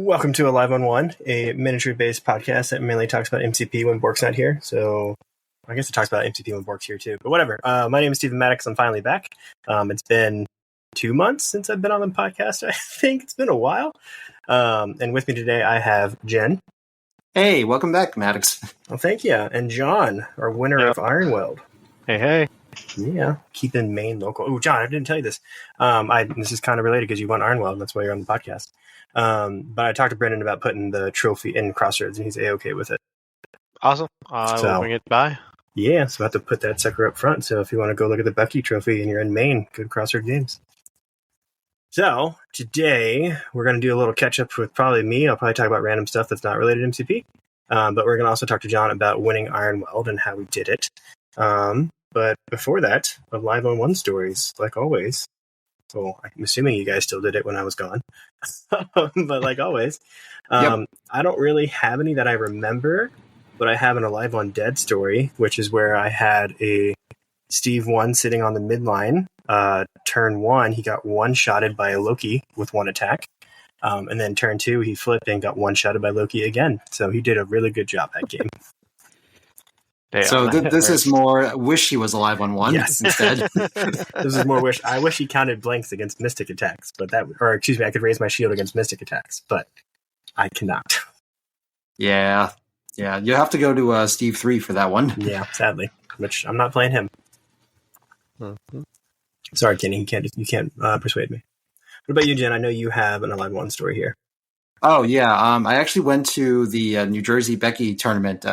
Welcome to Alive on One, a miniature-based podcast that mainly talks about MCP when Bork's not here. So, I guess it talks about MCP when Bork's here too. But whatever. My name is Stephen Maddox. I'm finally back. It's been 2 months since I've been on the podcast. I think it's been a while. And with me today, I have Jian. Hey, welcome back, Maddox. Well, thank you. And Jian, our winner of Ironweld. Hey. Yeah, keeping Maine local. Oh, John, I didn't tell you this. This is kind of related because you won Ironweld, and that's why you're on the podcast. But I talked to Brendan about putting the trophy in Crossroads, and he's A-okay with it. Awesome. We'll bring it by. Yeah, so I have to put that sucker up front. So if you want to go look at the Bucky trophy and you're in Maine, go to Crossroads Games. So today we're going to do a little catch-up with probably me. I'll probably talk about random stuff that's not related to MCP. But we're going to also talk to John about winning Ironweld and how we did it. But before that, Alive on One stories, like always. Well, I'm assuming you guys still did it when I was gone. But like always, I don't really have any that I remember, but I have an Alive on Dead story, which is where I had a Steve 1 sitting on the midline. Turn 1, he got one-shotted by a Loki with one attack. And then turn 2, he flipped and got one-shotted by Loki again. So he did a really good job that game. So this is more wish he was alive on one instead. This is more wish. I wish he counted blanks against mystic attacks, but I could raise my shield against mystic attacks, but I cannot. Yeah. You have to go to Steve 3 for that one. Yeah, sadly, which I'm not playing him. Mm-hmm. Sorry, Kenny, you can't persuade me. What about you, Jen? I know you have an Alive One story here. Oh, yeah. I actually went to the New Jersey Becky tournament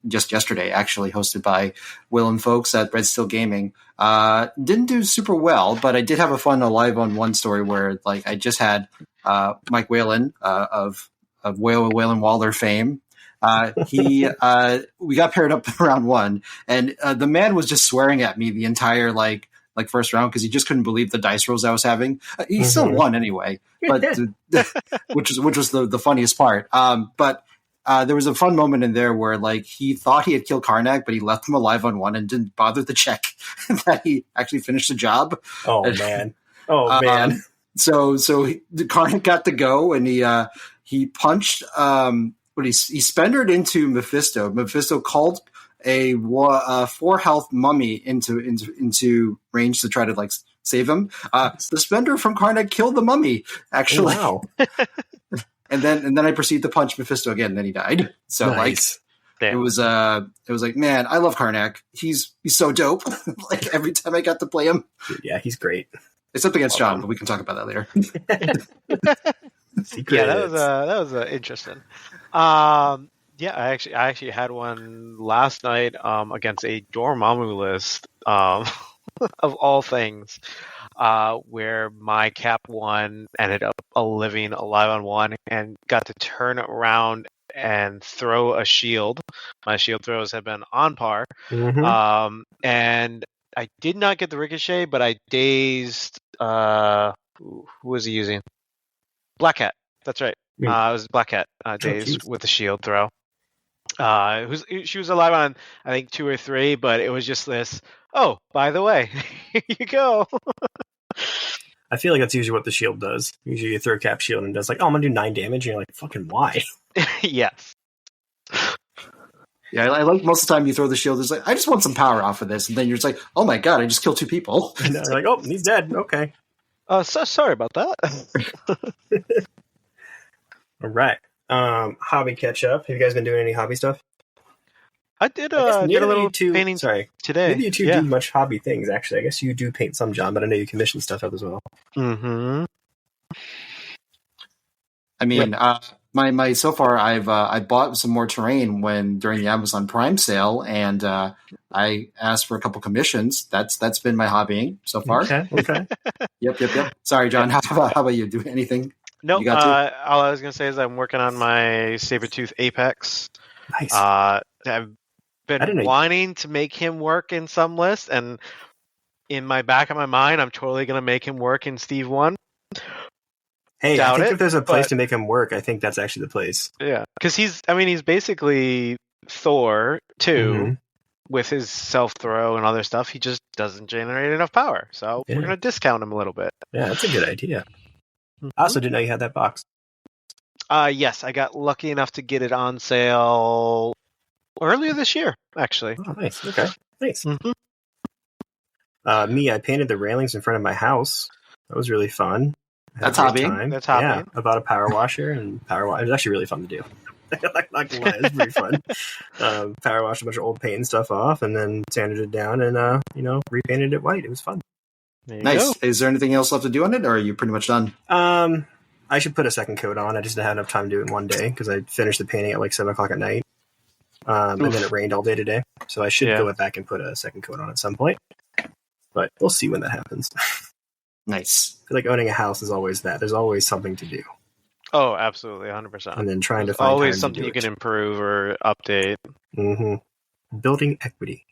just yesterday, actually hosted by Will and folks at Red Steel Gaming. Didn't do super well, but I did have a fun Alive on One story where I just had Mike Whalen of Whalen Waller fame. We got paired up round one, and the man was just swearing at me the entire first round because he just couldn't believe the dice rolls I was having. He still won anyway, but which was the funniest part. But there was a fun moment in there where he thought he had killed Karnak, but he left him alive on one and didn't bother to check that he actually finished the job. Oh man! So Karnak got to go, and he punched. He spendered into Mephisto. Mephisto called a 4 health mummy into range to try to save him. The spender from Karnak killed the mummy, actually. Oh, wow. and then I proceeded to punch Mephisto again, and then he died. So nice. It was man, I love Karnak. He's so dope. Every time I got to play him. Yeah, he's great. Except against John, but we can talk about that later. Yeah, that was interesting. Yeah, I actually had one last night against a Dormammu list of all things, where my Cap 1 ended up living alive on one and got to turn around and throw a shield. My shield throws had been on par, and I did not get the ricochet, but I dazed. Who was he using? Black Cat. That's right. It was Black Cat dazed with the shield throw. She was alive on, I think, 2 or 3, but it was just this, oh, by the way, here you go. I feel like that's usually what the shield does. Usually you throw Cap shield and it does I'm going to do 9 damage, and you're like, fucking why? Yes. Yeah, I like most of the time you throw the shield, it's I just want some power off of this, and then you're just oh my god, I just killed 2 people. And they're like, oh, he's dead, okay. So sorry about that. All right. Hobby catch up. Have you guys been doing any hobby stuff? I did a little painting today. Maybe you two do much hobby things, actually. I guess you do paint some, John, but I know you commission stuff up as well. Mm-hmm. I mean, my so far I bought some more terrain during the Amazon Prime sale, and I asked for a couple commissions. That's been my hobbying so far. Okay. Yep. Sorry, John. How about you? Do anything? No, all I was going to say is I'm working on my Sabretooth Apex. Nice. I've been wanting to make him work in some lists, and in my back of my mind, I'm totally going to make him work in Steve 1. Hey, I think if there's a place to make him work, I think that's actually the place. Yeah, because he's basically Thor 2 with his self-throw and other stuff. He just doesn't generate enough power, so we're going to discount him a little bit. Yeah, that's a good idea. I also didn't know you had that box. Yes, I got lucky enough to get it on sale earlier this year, actually. Oh, nice. Okay, nice. Mm-hmm. I painted the railings in front of my house. That was really fun. That's hobby. That's hobby. Yeah, I bought a power washer and It was actually really fun to do. like it was pretty fun. Power washed a bunch of old paint and stuff off, and then sanded it down, and repainted it white. It was fun. Nice. Is there anything else left to do on it, or are you pretty much done? I should put a second coat on. I just didn't have enough time to do it in one day because I finished the painting at like 7:00 at night, and then it rained all day today. So I should go back and put a second coat on at some point. But we'll see when that happens. Nice. I feel like owning a house is always that. There's always something to do. Oh, absolutely, 100%. And then trying to There's find always time something to do you can it. improve or update. Mm-hmm. Building equity.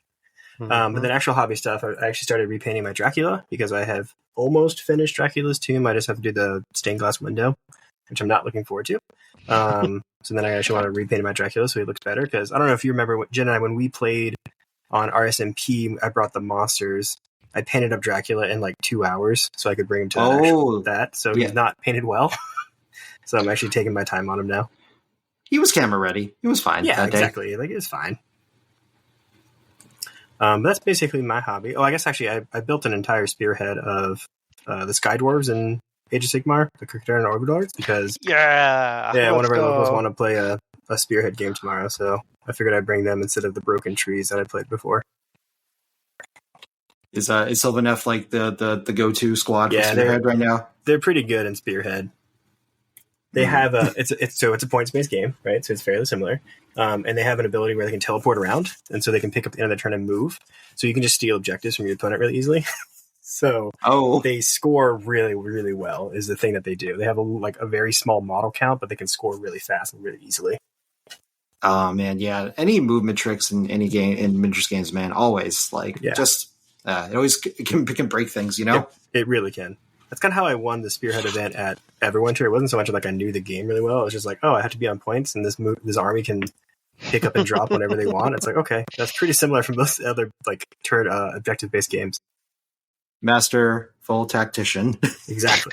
But then actual hobby stuff, I actually started repainting my Dracula because I have almost finished Dracula's tomb. I just have to do the stained glass window, which I'm not looking forward to. So then I actually want to repaint my Dracula so he looks better. Because I don't know if you remember, Jen and I, when we played on RSMP, I brought the monsters. I painted up Dracula in like 2 hours so I could bring him to that. So he's not painted well. So I'm actually taking my time on him now. He was camera ready. He was fine. Yeah, that exactly. Day. Like, it was fine. But that's basically my hobby. Oh, I guess actually I built an entire spearhead of the Sky Dwarves in Age of Sigmar, the Cricketer and Orbidords, because one of our locals want to play a spearhead game tomorrow, so I figured I'd bring them instead of the broken trees that I played before. Is Sylvaneth like the go-to squad for spearhead right now? They're pretty good in spearhead. They have it's a points-based game, right? So it's fairly similar. And they have an ability where they can teleport around, and so they can pick up the end of their turn and move. So you can just steal objectives from your opponent really easily. So they score really, really well is the thing that they do. They have a very small model count, but they can score really fast and really easily. Oh man, yeah. Any movement tricks in any game in miniatures games, man, always it always can break things, you know? It really can. That's kind of how I won the Spearhead event at Everwinter. It wasn't so much like I knew the game really well. It was just like, I have to be on points, and this army can pick up and drop whenever they want. It's like, okay, that's pretty similar from most other turn objective-based games. Master, full tactician. Exactly.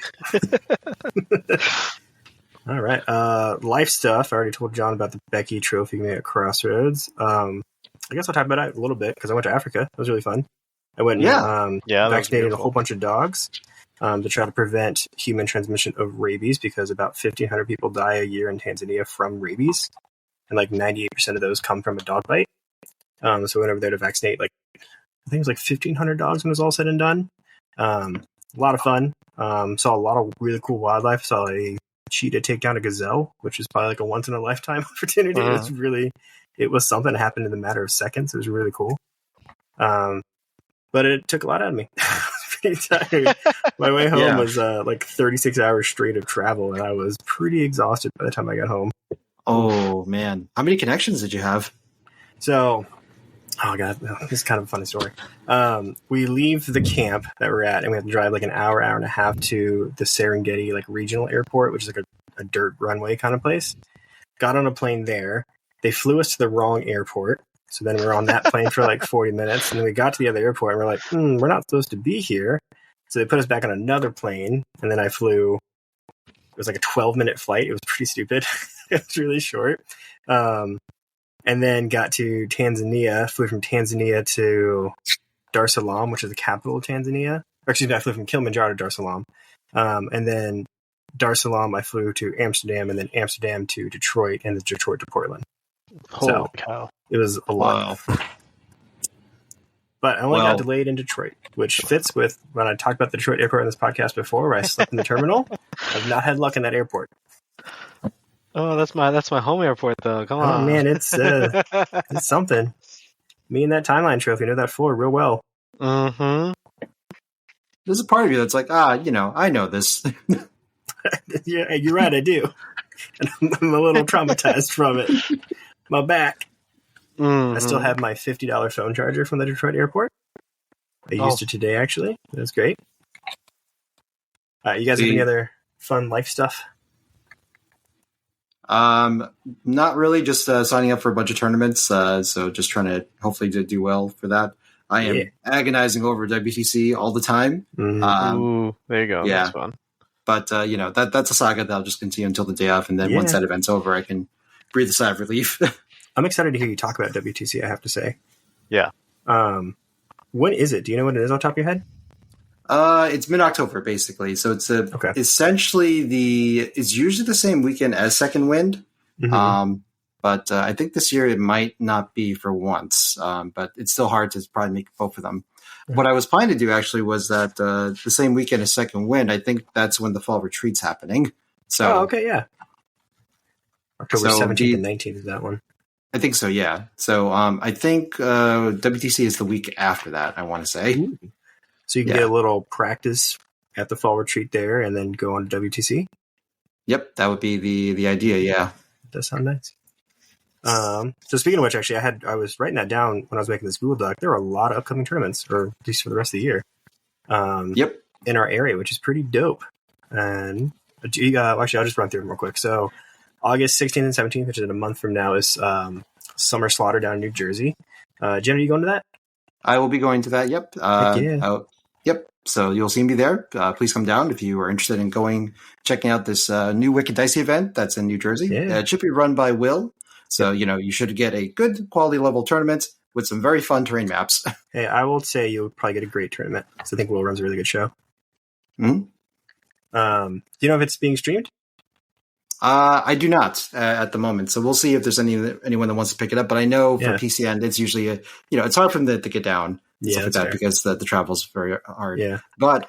All right. Life stuff. I already told John about the Becky trophy made at Crossroads. I guess I'll talk about it a little bit because I went to Africa. It was really fun. I went and vaccinated a whole bunch of dogs to try to prevent human transmission of rabies because about 1,500 people die a year in Tanzania from rabies. And 98% of those come from a dog bite. So we went over there to vaccinate, I think it was 1,500 dogs when it was all said and done. A lot of fun. Saw a lot of really cool wildlife. Saw a cheetah take down a gazelle, which is probably a once-in-a-lifetime opportunity. It was something that happened in a matter of seconds. It was really cool. But it took a lot out of me. I was pretty tired. My way home was 36 hours straight of travel, and I was pretty exhausted by the time I got home. Oh, man. How many connections did you have? So, oh, God, this is kind of a funny story. We leave the camp that we're at, and we have to drive an hour and a half to the Serengeti regional airport, which is a dirt runway kind of place. Got on a plane there. They flew us to the wrong airport. So then we were on that plane for 40 minutes, and then we got to the other airport, and we're like, we're not supposed to be here. So they put us back on another plane, and then I flew. It was a 12-minute flight. It was pretty stupid. It was really short. And then got to Tanzania, flew from Tanzania to Dar es Salaam, which is the capital of Tanzania. Or excuse me, I flew from Kilimanjaro to Dar es Salaam. And then Dar es Salaam, I flew to Amsterdam, and then Amsterdam to Detroit, and then Detroit to Portland. Holy cow. It was a lot. Wow. But I only got delayed in Detroit, which fits with when I talked about the Detroit airport in this podcast before, where I slept in the terminal. I've not had luck in that airport. Oh, that's my home airport, though. Come on. Oh, man, it's something. Me and that timeline trophy know that floor real well. Mm-hmm. There's a part of you that's I know this. Yeah, you're right, I do. And I'm a little traumatized from it. My back. Mm-hmm. I still have my $50 phone charger from the Detroit airport. I used it today, actually. That's great. You guys have any other fun life stuff? Not really. Just signing up for a bunch of tournaments. So just trying to hopefully do well for that. I am agonizing over WTC all the time. Mm-hmm. Ooh, there you go. Yeah. That's fun. But that's a saga that'll just continue until the day of, and then once that event's over, I can breathe a sigh of relief. I'm excited to hear you talk about WTC. I have to say. Yeah. When is it? Do you know when it is on top of your head? It's mid-October, basically. So it's essentially it's usually the same weekend as Second Wind. Mm-hmm. But I think this year it might not be for once. But it's still hard to probably make both of them. Mm-hmm. What I was planning to do actually was that the same weekend as Second Wind, I think that's when the fall retreat's happening. So okay, yeah. October 17th and 19th is that one. I think so, yeah. So I think WTC is the week after that, I want to say. Ooh. So you can get a little practice at the fall retreat there and then go on to WTC? Yep, that would be the idea, yeah. That does sound nice. So speaking of which, actually, I was writing that down when I was making this Google Doc. There are a lot of upcoming tournaments, or at least for the rest of the year, in our area, which is pretty dope. And actually, I'll just run through them real quick. So August 16th and 17th, which is in a month from now, is Summer Slaughter down in New Jersey. Jen, are you going to that? I will be going to that, yep. Yep. So you'll see me there. Please come down if you are interested in checking out this new Wicked Dicey event that's in New Jersey. Yeah. It should be run by Will. So, you should get a good quality level tournament with some very fun terrain maps. Hey, I will say you'll probably get a great tournament. So I think Will runs a really good show. Mm-hmm. Do you know if it's being streamed? I do not at the moment. So we'll see if there's anyone that wants to pick it up. But I know for PCN, it's usually it's hard for them to get down. Stuff like that fair. Because the travel's very hard. Yeah. But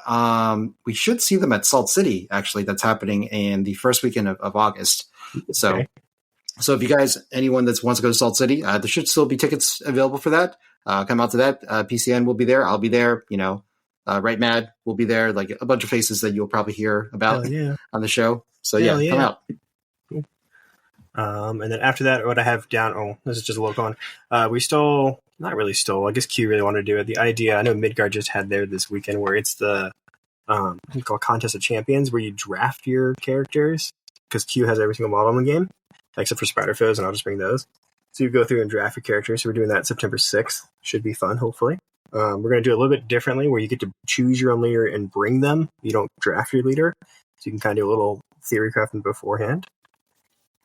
we should see them at Salt City, actually. That's happening in the first weekend of August. Okay. So if you guys, anyone that wants to go to Salt City, there should still be tickets available for that. Come out to that. PCN will be there. I'll be there. Right Mad will be there. Like a bunch of faces that you'll probably hear about on the show. So come out. Cool. And then after that, what I have down, this is just a little on. We stole, not really stole, I guess Q really wanted to do it. The idea, I know Midgard just had there this weekend where it's the called Contest of Champions where you draft your characters because Q has every single model in the game, except for Spider Foes, and I'll just bring those. So you go through and draft your characters. So we're doing that September 6th. Should be fun, hopefully. We're going to do it a little bit differently where you get to choose your own leader and bring them. You don't draft your leader. So you can kind of do a little theory crafting beforehand.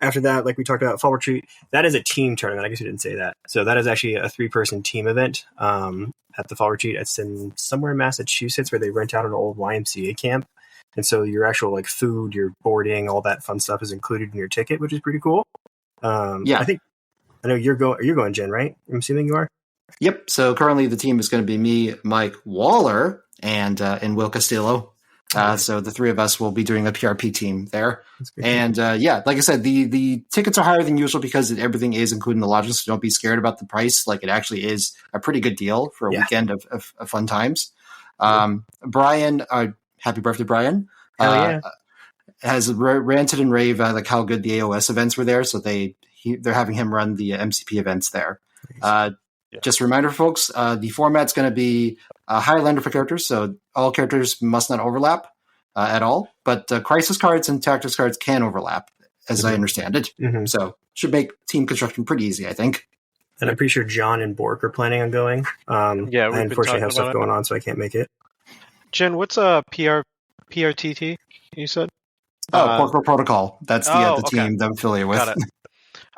After that, like we talked about, Fall Retreat, that is a team tournament. I guess we didn't say that. So that is actually a 3-person team event at the Fall Retreat. It's in somewhere in Massachusetts where they rent out an old YMCA camp. And so your actual food, your boarding, all that fun stuff is included in your ticket, which is pretty cool. I know you're going, Jen, right? I'm assuming you are? Yep. So currently the team is going to be me, Mike Waller, and Will Castillo. So the three of us will be doing a PRP team there. And like I said, the tickets are higher than usual because everything is included in the lodging. So don't be scared about the price. It actually is a pretty good deal for a weekend of fun times. Brian, happy birthday, Brian. Has ranted and rave how good the AOS events were there. So they're having him run the MCP events there. Just a reminder, folks, the format's going to be Highlander for characters, so all characters must not overlap at all. But crisis cards and tactics cards can overlap, as I understand it. Mm-hmm. So should make team construction pretty easy, I think. And I'm pretty sure John and Bork are planning on going. I unfortunately have stuff going on, so I can't make it. Jen, what's a PRTT you said? Portal Protocol. That's the team that I'm affiliated with. Got it.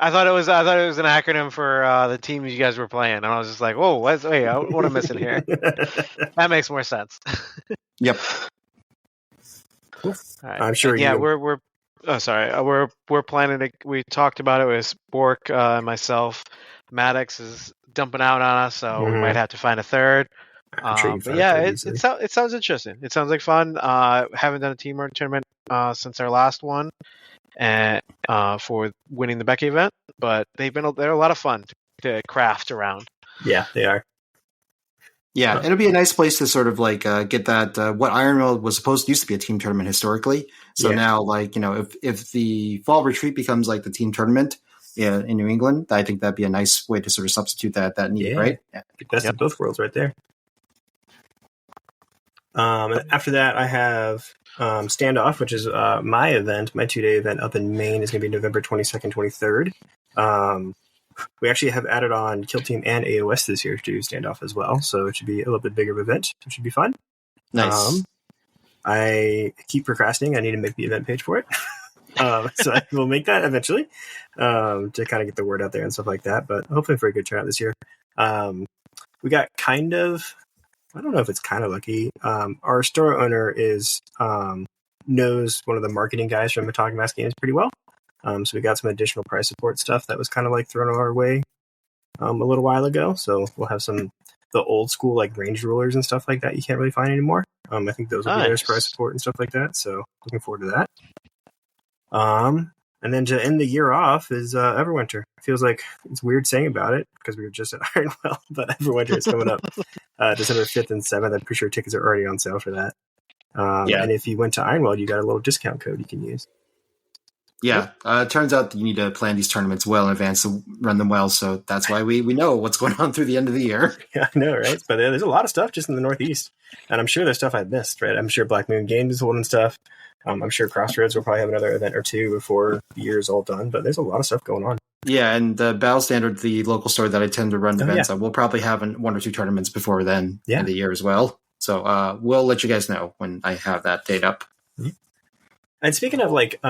I thought it was an acronym for the team you guys were playing, and I was just like, "Whoa, what am I missing here?" That makes more sense. Yep. Cool. Right. I'm sure. Yeah, we're planning to. We talked about it with Bork and myself. Maddox is dumping out on us, so we might have to find a third. But yeah, it sounds interesting. It sounds like fun. Haven't done a team tournament since our last one. And for winning the Becky event, but they're a lot of fun to craft around. Yeah, they are. Yeah, it'll be a nice place to sort of get that what Ironweld was used to be a team tournament historically. So now, if the Fall Retreat becomes the team tournament in New England, I think that'd be a nice way to sort of substitute that need, right? Yeah, best of both worlds, right there. After that, I have Standoff, which is my event, my 2-day event up in Maine. Is going to be November 22nd, 23rd. We actually have added on Kill Team and AOS this year to Standoff as well, so it should be a little bit bigger of an event, which should be fun. Nice. I keep procrastinating. I need to make the event page for it. So I will make that eventually to kind of get the word out there and stuff like that. But hopefully for a good turnout this year. We got kind of, I don't know if it's kind of lucky. Our store owner knows one of the marketing guys from Talking Mass Games pretty well. So we got some additional price support stuff that was kind of like thrown our way a little while ago. So we'll have the old school like range rulers and stuff like that you can't really find anymore. I think those will be there as price support and stuff like that. So looking forward to that. And then to end the year off is Everwinter. It feels like it's weird saying about it because we were just at Ironweld, but Everwinter is coming up December 5th and 7th. I'm pretty sure tickets are already on sale for that. And if you went to Ironweld, you got a little discount code you can use. Yeah, it turns out that you need to plan these tournaments well in advance to run them well, so that's why we know what's going on through the end of the year. Yeah, I know, right? But there's a lot of stuff just in the Northeast, and I'm sure there's stuff I missed, right? I'm sure Black Moon Games is holding stuff. I'm sure Crossroads will probably have another event or two before the year is all done, but there's a lot of stuff going on. Yeah, and the Battle Standard, the local store that I tend to run events at, we'll probably have one or two tournaments before then in the year as well. So we'll let you guys know when I have that date up. Mm-hmm. And speaking of like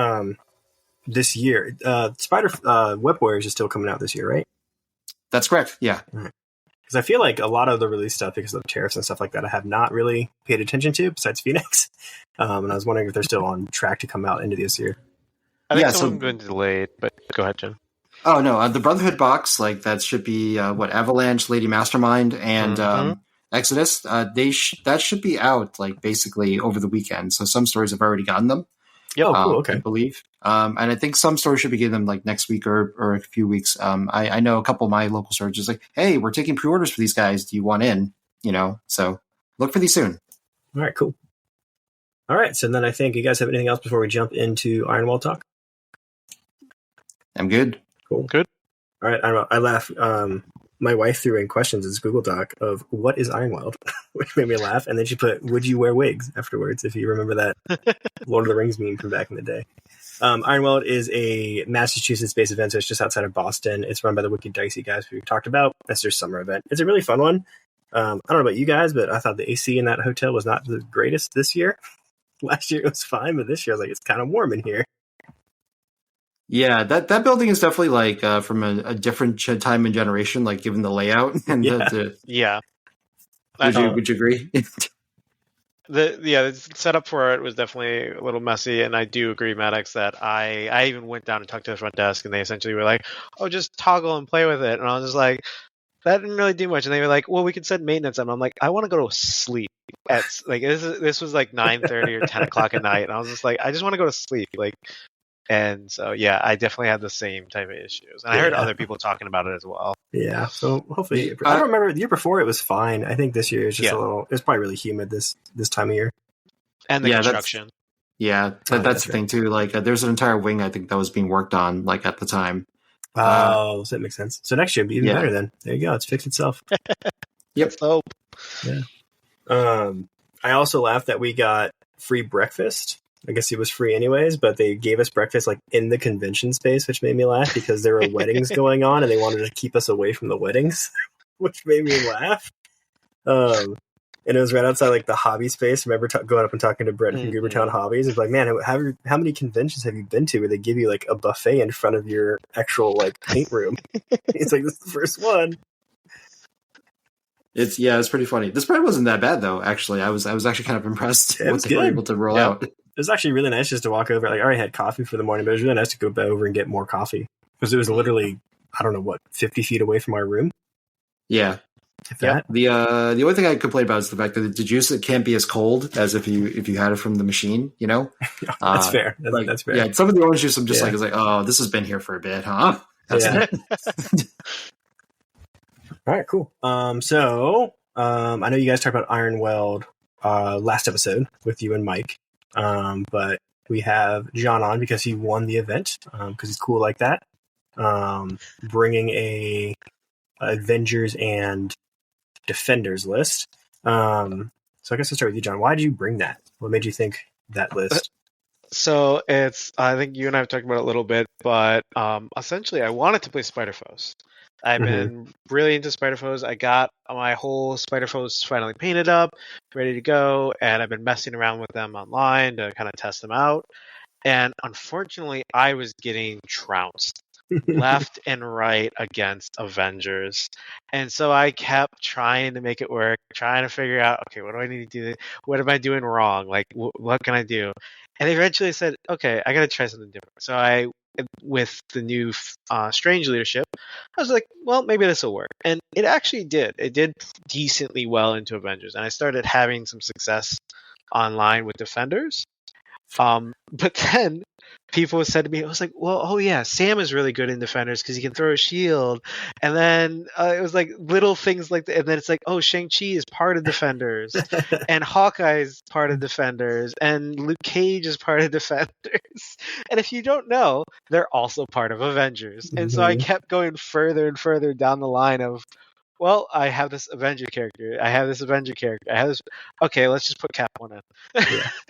this year, Spider Web Warriors is still coming out this year, right? That's correct, yeah. Because I feel like a lot of the release stuff, because of tariffs and stuff like that, I have not really paid attention to, besides Phoenix. And I was wondering if they're still on track to come out into this year. I think some have been delayed, but go ahead, Jen. Oh, no, the Brotherhood box, like that should be, Avalanche, Lady Mastermind, and Exodus. That should be out, like, basically over the weekend. So some stores have already gotten them. Yep. Oh, cool. Okay. I believe. And I think some stores should be getting them like next week or a few weeks. I know a couple of my local stores just like, hey, we're taking pre-orders for these guys. Do you want in? So look for these soon. All right, cool. All right. So then I think you guys have anything else before we jump into Ironweld talk? I'm good. Cool. Good. All right. I laugh. My wife threw in questions in Google Doc of what is Ironweld, which made me laugh. And then she put, would you wear wigs afterwards? If you remember that Lord of the Rings meme from back in the day. Ironweld is a Massachusetts-based event, so it's just outside of Boston. It's run by the Wicked Dicey guys who we've talked about. That's their summer event. It's a really fun one. I don't know about you guys, but I thought the AC in that hotel was not the greatest this year. Last year it was fine, but this year I was like, it's kind of warm in here. Yeah, that building is definitely like from a different time and generation, like given the layout. And yeah. Would you agree? The setup for it was definitely a little messy, and I do agree, Maddox, that I even went down and talked to the front desk, and they essentially were like, "Oh, just toggle and play with it," and I was just like, "That didn't really do much." And they were like, "Well, we could send maintenance," and I'm like, "I want to go to sleep." This was like 9:30 or 10 o'clock at night, and I was just like, "I just want to go to sleep." And so, yeah, I definitely had the same type of issues. And I heard other people talking about it as well. Yeah, so hopefully... I don't remember. The year before, it was fine. I think this year is just a little... It's probably really humid this time of year. And the construction. That's the thing, too. Like, there's an entire wing, I think, that was being worked on, like, at the time. So that makes sense. So next year will be even better then. There you go. It's fixed itself. Yep. So, yeah. I also laughed that we got free breakfast. I guess it was free anyways, but they gave us breakfast like in the convention space, which made me laugh because there were weddings going on and they wanted to keep us away from the weddings, which made me laugh. And it was right outside like the hobby space. I remember going up and talking to Brett from Goobertown Hobbies. It's like, man, how many conventions have you been to where they give you like a buffet in front of your actual like paint room? It's like, this is the first one. It's pretty funny. This bread wasn't that bad though. Actually, I was actually kind of impressed what they were able to roll out. It was actually really nice just to walk over. Like, I already had coffee for the morning, but it was really nice to go over and get more coffee because it was literally, I don't know 50 feet away from our room. Yeah. If that. The only thing I complain about is the fact that the juice can't be as cold as if you had it from the machine. That's fair. That's fair. Yeah, some of the orange juice I'm just like, oh, this has been here for a bit, huh? That's it. All right, cool. So I know you guys talked about Ironweld last episode with you and Mike. But we have Jian on because he won the event because he's cool like that. Bringing a Avengers and Defenders list. So I guess I'll start with you, John. Why did you bring that? What made you think that list? So I think you and I have talked about it a little bit, but essentially I wanted to play Spider-Foes. I've been really into Spider Foes. I got my whole Spider Foes finally painted up, ready to go, and I've been messing around with them online to kind of test them out. And unfortunately, I was getting trounced left and right against Avengers. And so I kept trying to make it work, trying to figure out, okay, what do I need to do? What am I doing wrong? Like, what can I do? And eventually I said, okay, I got to try something different. So with the new Strange leadership, I was like, well, maybe this will work. And it actually did. It did decently well into Avengers. And I started having some success online with Defenders. But then people said to me, I was like, well, oh yeah, Sam is really good in Defenders because he can throw a shield. And then it was like little things like that. And then it's like, oh, Shang-Chi is part of Defenders and Hawkeye is part of Defenders and Luke Cage is part of Defenders. And if you don't know, they're also part of Avengers. And so I kept going further and further down the line of, well, I have this Avenger character. I have this Avenger character. I have this. Okay, let's just put Cap 1 in.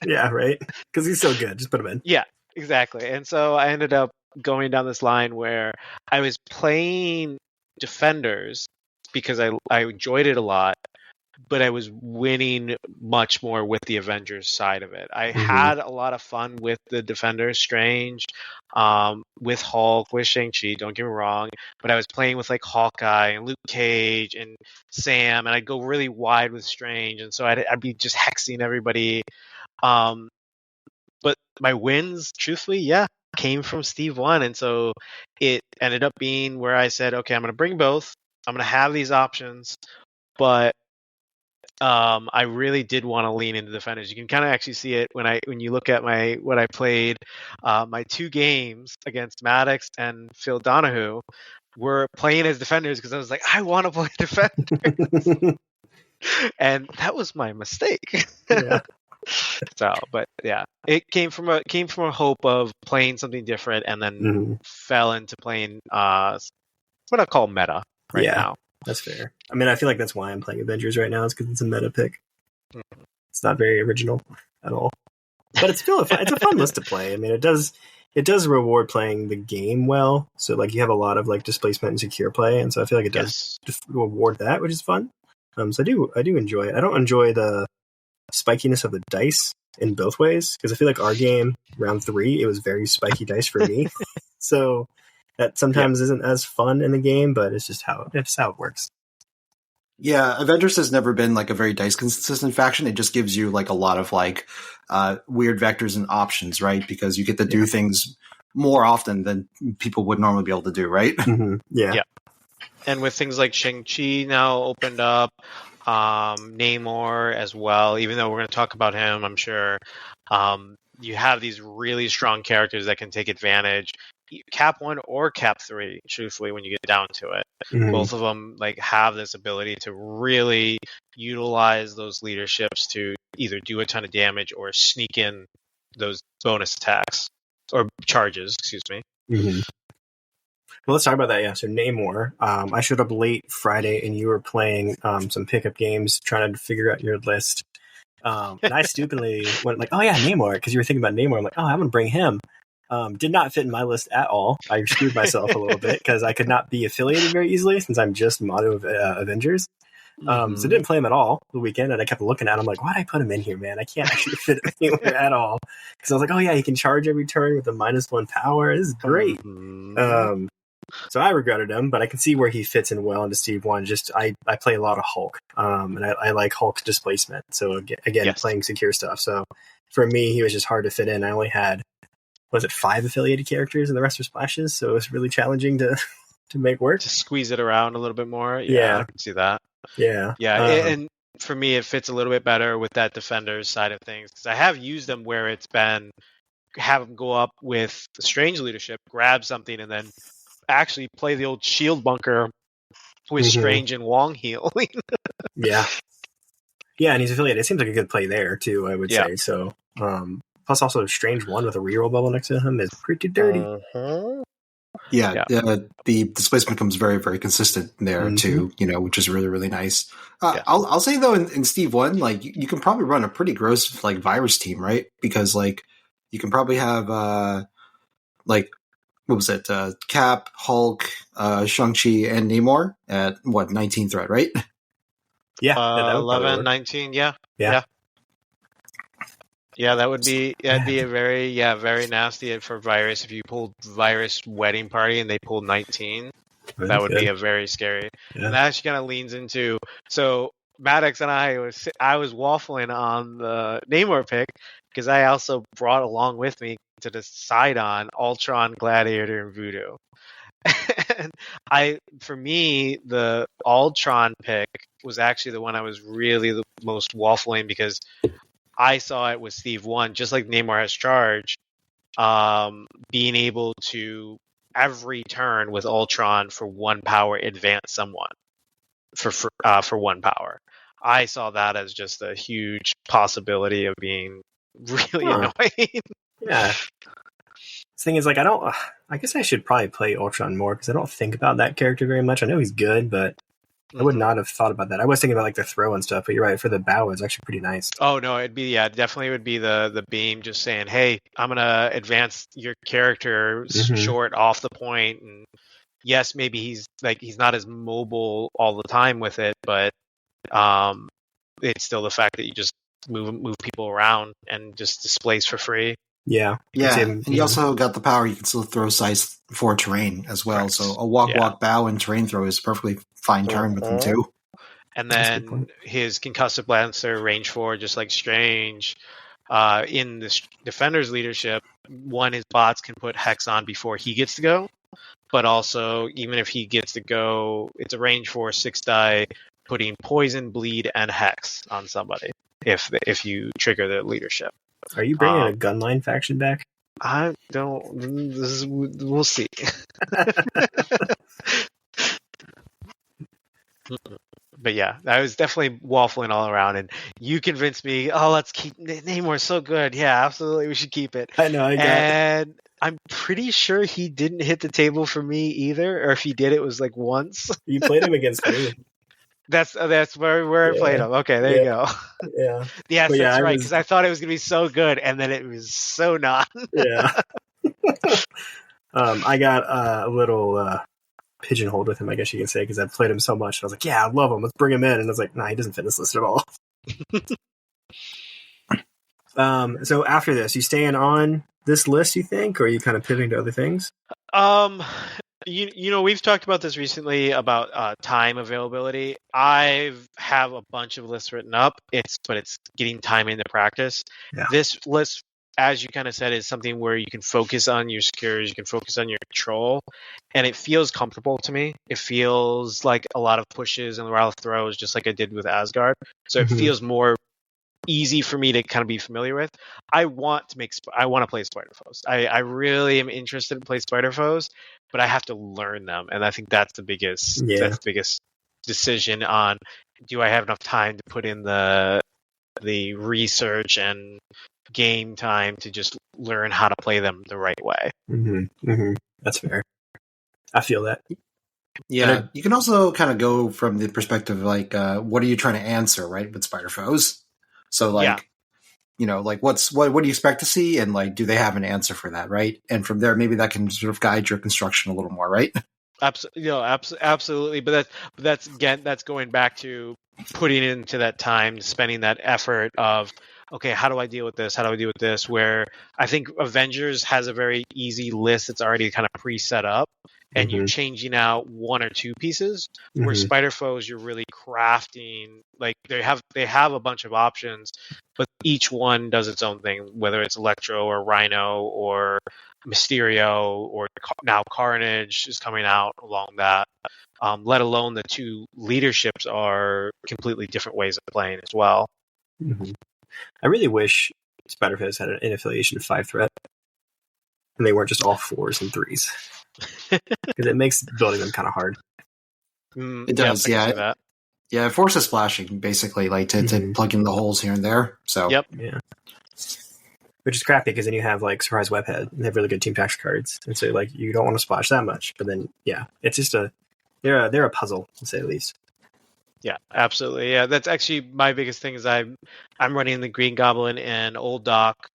Yeah, right? Because he's so good. Just put him in. Yeah, exactly. And so I ended up going down this line where I was playing Defenders because I enjoyed it a lot, but I was winning much more with the Avengers side of it. I had a lot of fun with the Defenders, Strange, with Hulk, with Shang-Chi, don't get me wrong, but I was playing with like Hawkeye and Luke Cage and Sam, and I'd go really wide with Strange, and so I'd be just hexing everybody. But my wins, truthfully, came from Steve 1, and so it ended up being where I said, okay, I'm going to bring both. I'm going to have these options, but I really did want to lean into Defenders. You can kind of actually see it when you look at what I played. My 2 games against Maddox and Phil Donahue were playing as Defenders because I was like, I want to play Defenders, and that was my mistake. Yeah. So, but yeah, it came from a hope of playing something different, and then fell into playing what I call meta now. That's fair. I mean, I feel like that's why I'm playing Avengers right now, is because it's a meta pick. It's not very original at all, but it's still it's a fun list to play. I mean, it does reward playing the game well. So like you have a lot of like displacement and secure play, and so I feel like it does reward that, which is fun. So I do enjoy it. I don't enjoy the spikiness of the dice in both ways, because I feel like our game round 3, it was very spiky dice for me. So that sometimes isn't as fun in the game, but it's just how it works. Yeah, Avengers has never been like a very dice consistent faction. It just gives you like a lot of like weird vectors and options, right? Because you get to do things more often than people would normally be able to do, right? Yeah. And with things like Shang-Chi now opened up, Namor as well, even though we're going to talk about him, I'm sure, you have these really strong characters that can take advantage. Cap 1 or Cap 3, truthfully, when you get down to it. Both of them like have this ability to really utilize those leaderships to either do a ton of damage or sneak in those bonus attacks or charges, excuse me. Well, let's talk about that. Yeah. So Namor, I showed up late Friday and you were playing some pickup games, trying to figure out your list. And I stupidly went like, oh yeah, Namor, because you were thinking about Namor. I'm like, oh, I'm going to bring him. Did not fit in my list at all. I screwed myself a little bit because I could not be affiliated very easily since I'm just mono Avengers. So didn't play him at all the weekend, and I kept looking at him like, why'd I put him in here, man? I can't actually fit him anywhere at all. Because I was like, oh yeah, he can charge every turn with a -1 power. This is great. So I regretted him, but I can see where he fits in well into Steve 1. Just I play a lot of Hulk, and I like Hulk displacement. So again, playing secure stuff. So for me, he was just hard to fit in. I only had 5 affiliated characters, and the rest were splashes. So it was really challenging to make work. To squeeze it around a little bit more. Yeah, I can see that. Yeah. And for me, it fits a little bit better with that Defenders side of things, because I have used them where it's been have them go up with the Strange leadership, grab something, and then actually play the old shield bunker with Strange and Wong healing. Yeah, and he's affiliated. It seems like a good play there too, I would say. So, plus also Strange 1 with a reroll bubble next to him is pretty dirty. The displacement becomes very, very consistent there too, which is really, really nice. I'll say though, in Steve 1, like you can probably run a pretty gross like virus team, right? Because like you can probably have like what was it? Cap, Hulk, Shang-Chi, and Namor at 19 threat, right? Yeah, that would 11, 19, yeah. Yeah, that'd be a very nasty for Virus. If you pulled Virus Wedding Party and they pulled 19, that would be a very scary. Yeah. And that actually kind of leans into, so Maddox and I was waffling on the Namor pick because I also brought along with me to decide on Ultron, Gladiator, and Voodoo. And for me, the Ultron pick was actually the one I was really the most waffling because I saw it with Steve 1, just like Namor has charge, being able to every turn with Ultron for 1 power advance someone for 1 power. I saw that as just a huge possibility of being really annoying. Yeah. The thing is, like, I guess I should probably play Ultron more because I don't think about that character very much. I know he's good, but I would not have thought about that. I was thinking about like the throw and stuff, but you're right. For the bow, it's actually pretty nice. Oh no, definitely would be the beam, just saying, hey, I'm gonna advance your character short off the point, and yes, maybe he's not as mobile all the time with it, but it's still the fact that you just move people around and just displace for free. Yeah. And you also got the power. You can still throw size 4 terrain as well. Correct. So a walk, bow, and terrain throw is perfectly fine turn with them too. And then his concussive lancer range 4, just like Strange. In the Defender's leadership, his bots can put Hex on before he gets to go. But also, even if he gets to go, it's a range 4 6 die, putting poison, bleed, and Hex on somebody if you trigger the leadership. Are you bringing a Gunline faction back? I don't. We'll see. But yeah, I was definitely waffling all around, and you convinced me. Oh, let's keep Namor. So good. Yeah, absolutely, we should keep it. I know. And I'm pretty sure he didn't hit the table for me either, or if he did, it was like once. You played him against me. That's where I played him. Okay, there you go. Yeah. Yes, that's right. Because I thought it was gonna be so good, and then it was so not. Yeah. I got a little pigeonholed with him, I guess you can say, because I've played him so much. And I was like, yeah, I love him. Let's bring him in. And I was like, nah, he doesn't fit this list at all. So after this, you staying on this list, you think, or are you kind of pivoting to other things? You know, we've talked about this recently about time availability. I have a bunch of lists written up. It's getting time into practice. Yeah. This list, as you kind of said, is something where you can focus on your secures, you can focus on your control, and it feels comfortable to me. It feels like a lot of pushes and a lot of throws, just like I did with Asgard. So it feels more easy for me to kind of be familiar with. I want to play Spider Foes. I really am interested in playing Spider Foes, but I have to learn them, and I think that's the biggest decision on, do I have enough time to put in the research and game time to just learn how to play them the right way. That's fair. I feel that. Yeah, you can also kind of go from the perspective of like, what are you trying to answer, right, with Spider Foes? So like, you know, like what do you expect to see, and like, do they have an answer for that, right? And from there, maybe that can sort of guide your construction a little more, right? Absolutely. But that's going back to putting into that time, spending that effort of, okay, how do I deal with this? How do I deal with this? Where I think Avengers has a very easy list that's already kind of pre-set up, and you're changing out 1 or 2 pieces. Where Spider Foes, you're really crafting, like they have a bunch of options, but each one does its own thing, whether it's Electro or Rhino or Mysterio, or now Carnage is coming out along that. Let alone the 2 leaderships are completely different ways of playing as well. I really wish Spider Foes had an affiliation of 5 threat, and they weren't just all 4s and 3s, because it makes building them kind of hard. It does, yeah. Yeah, it forces splashing, basically, like to plug in the holes here and there. So which is crappy, because then you have like Surprise Webhead, and they have really good team tactics cards, and so like you don't want to splash that much. But then it's just they're a puzzle, to say the least. Yeah, absolutely. Yeah, that's actually my biggest thing is I'm running the Green Goblin and Old Doc,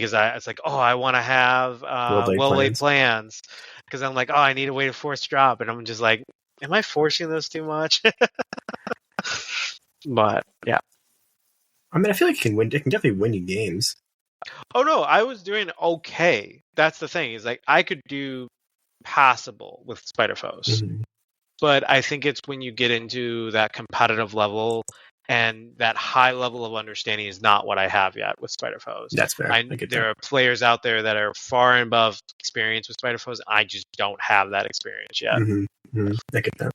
because it's like, oh, I want to have well-laid plans, because I'm like, oh, I need a way to force drop, and I'm just like, am I forcing this too much? But yeah, I mean, I feel like it can win. It can definitely win you games. Oh no, I was doing okay. That's the thing, is like I could do passable with Spider Foes. Mm-hmm. But I think it's when you get into that competitive level, and that high level of understanding is not what I have yet with Spider Foes. That's fair. There are players out there that are far and above experience with Spider Foes. I just don't have that experience yet. Mm-hmm. Mm-hmm. I get that.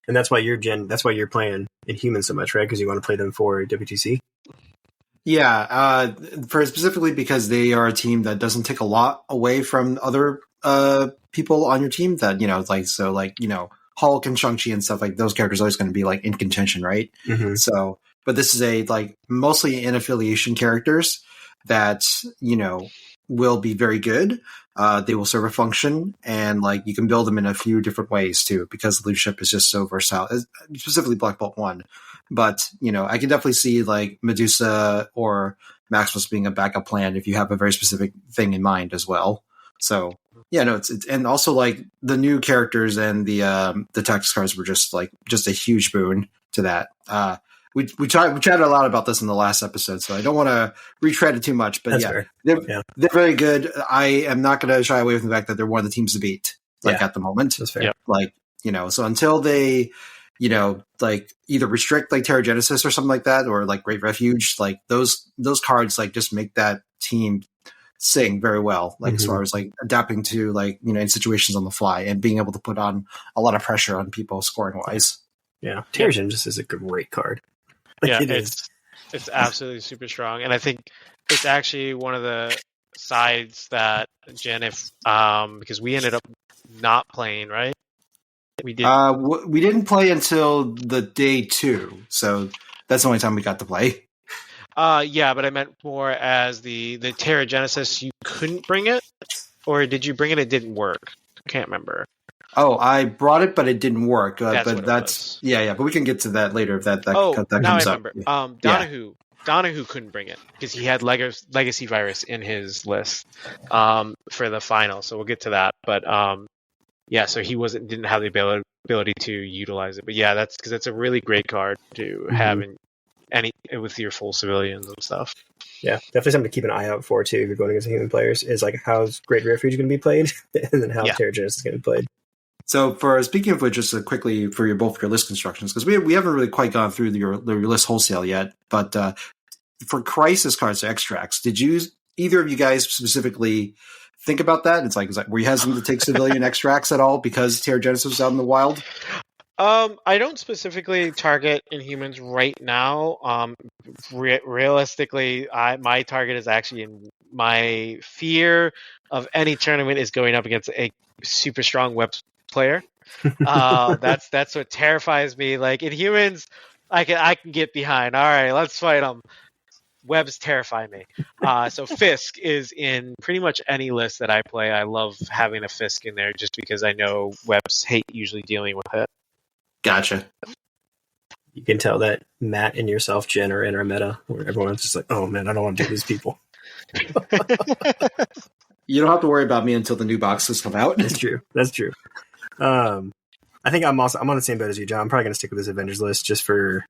And that's why you're playing Inhumans so much, right? Because you want to play them for WTC? Yeah, for specifically because they are a team that doesn't take a lot away from other people on your team. That Hulk and Shang-Chi and stuff, like those characters are always going to be like in contention, right? Mm-hmm. So, but this is a like mostly in affiliation characters that will be very good. They will serve a function, and like you can build them in a few different ways too, because leadership is just so versatile. Specifically, Black Bolt 1. But, I can definitely see like Medusa or Maximus being a backup plan if you have a very specific thing in mind as well. So, yeah, no, it's and also like the new characters and the tactics cards were just a huge boon to that. We chatted a lot about this in the last episode, so I don't want to retread it too much. But they're very good. I am not going to shy away from the fact that they're one of the teams to beat, at the moment. That's fair. Yeah. So until they like either restrict like Terra Genesis or something like that, or like Great Refuge, like those cards like just make that team sing very well, like as far as like adapting to like in situations on the fly and being able to put on a lot of pressure on people scoring wise. Yeah, Terra Genesis is a great card. It's absolutely super strong, and I think it's actually one of the sides that Jian, because we ended up not playing, right? We did. We didn't play until the day 2, so that's the only time we got to play. Yeah, but I meant more as the Terra Genesis. You couldn't bring it, or did you bring it? It didn't work. I can't remember. Oh, I brought it, but it didn't work. But was. Yeah. But we can get to that later if that now comes I remember. up. Donahue couldn't bring it because he had Legacy Virus in his list for the final. So we'll get to that. But so he didn't have the ability to utilize it. But yeah, that's because it's a really great card to have in with your full civilians and stuff. Yeah, definitely something to keep an eye out for too if you're going against human players. Is like how's Great Refuge going to be played, and then how Terra Genesis is going to be played. So, speaking of which, just quickly for both your list constructions, because we haven't really quite gone through your list wholesale yet, but for Crisis cards or extracts, did either of you guys specifically think about that? It's like were you hesitant to take civilian extracts at all because Terra Genesis was out in the wild? I don't specifically target Inhumans right now. Realistically, my target is actually in my fear of any tournament is going up against a super strong web player. That's what terrifies me. Like Inhumans, I can get behind. All right, let's fight them. Webs terrify me. So Fisk is in pretty much any list that I play. I love having a Fisk in there just because I know webs hate usually dealing with it. Gotcha. You can tell that Matt and yourself, Jen, are in our meta where everyone's just like, oh man, I don't want to do these people. You don't have to worry about me until the new boxes come out. That's true. I think I'm on the same boat as you, John. I'm probably going to stick with this Avengers list just for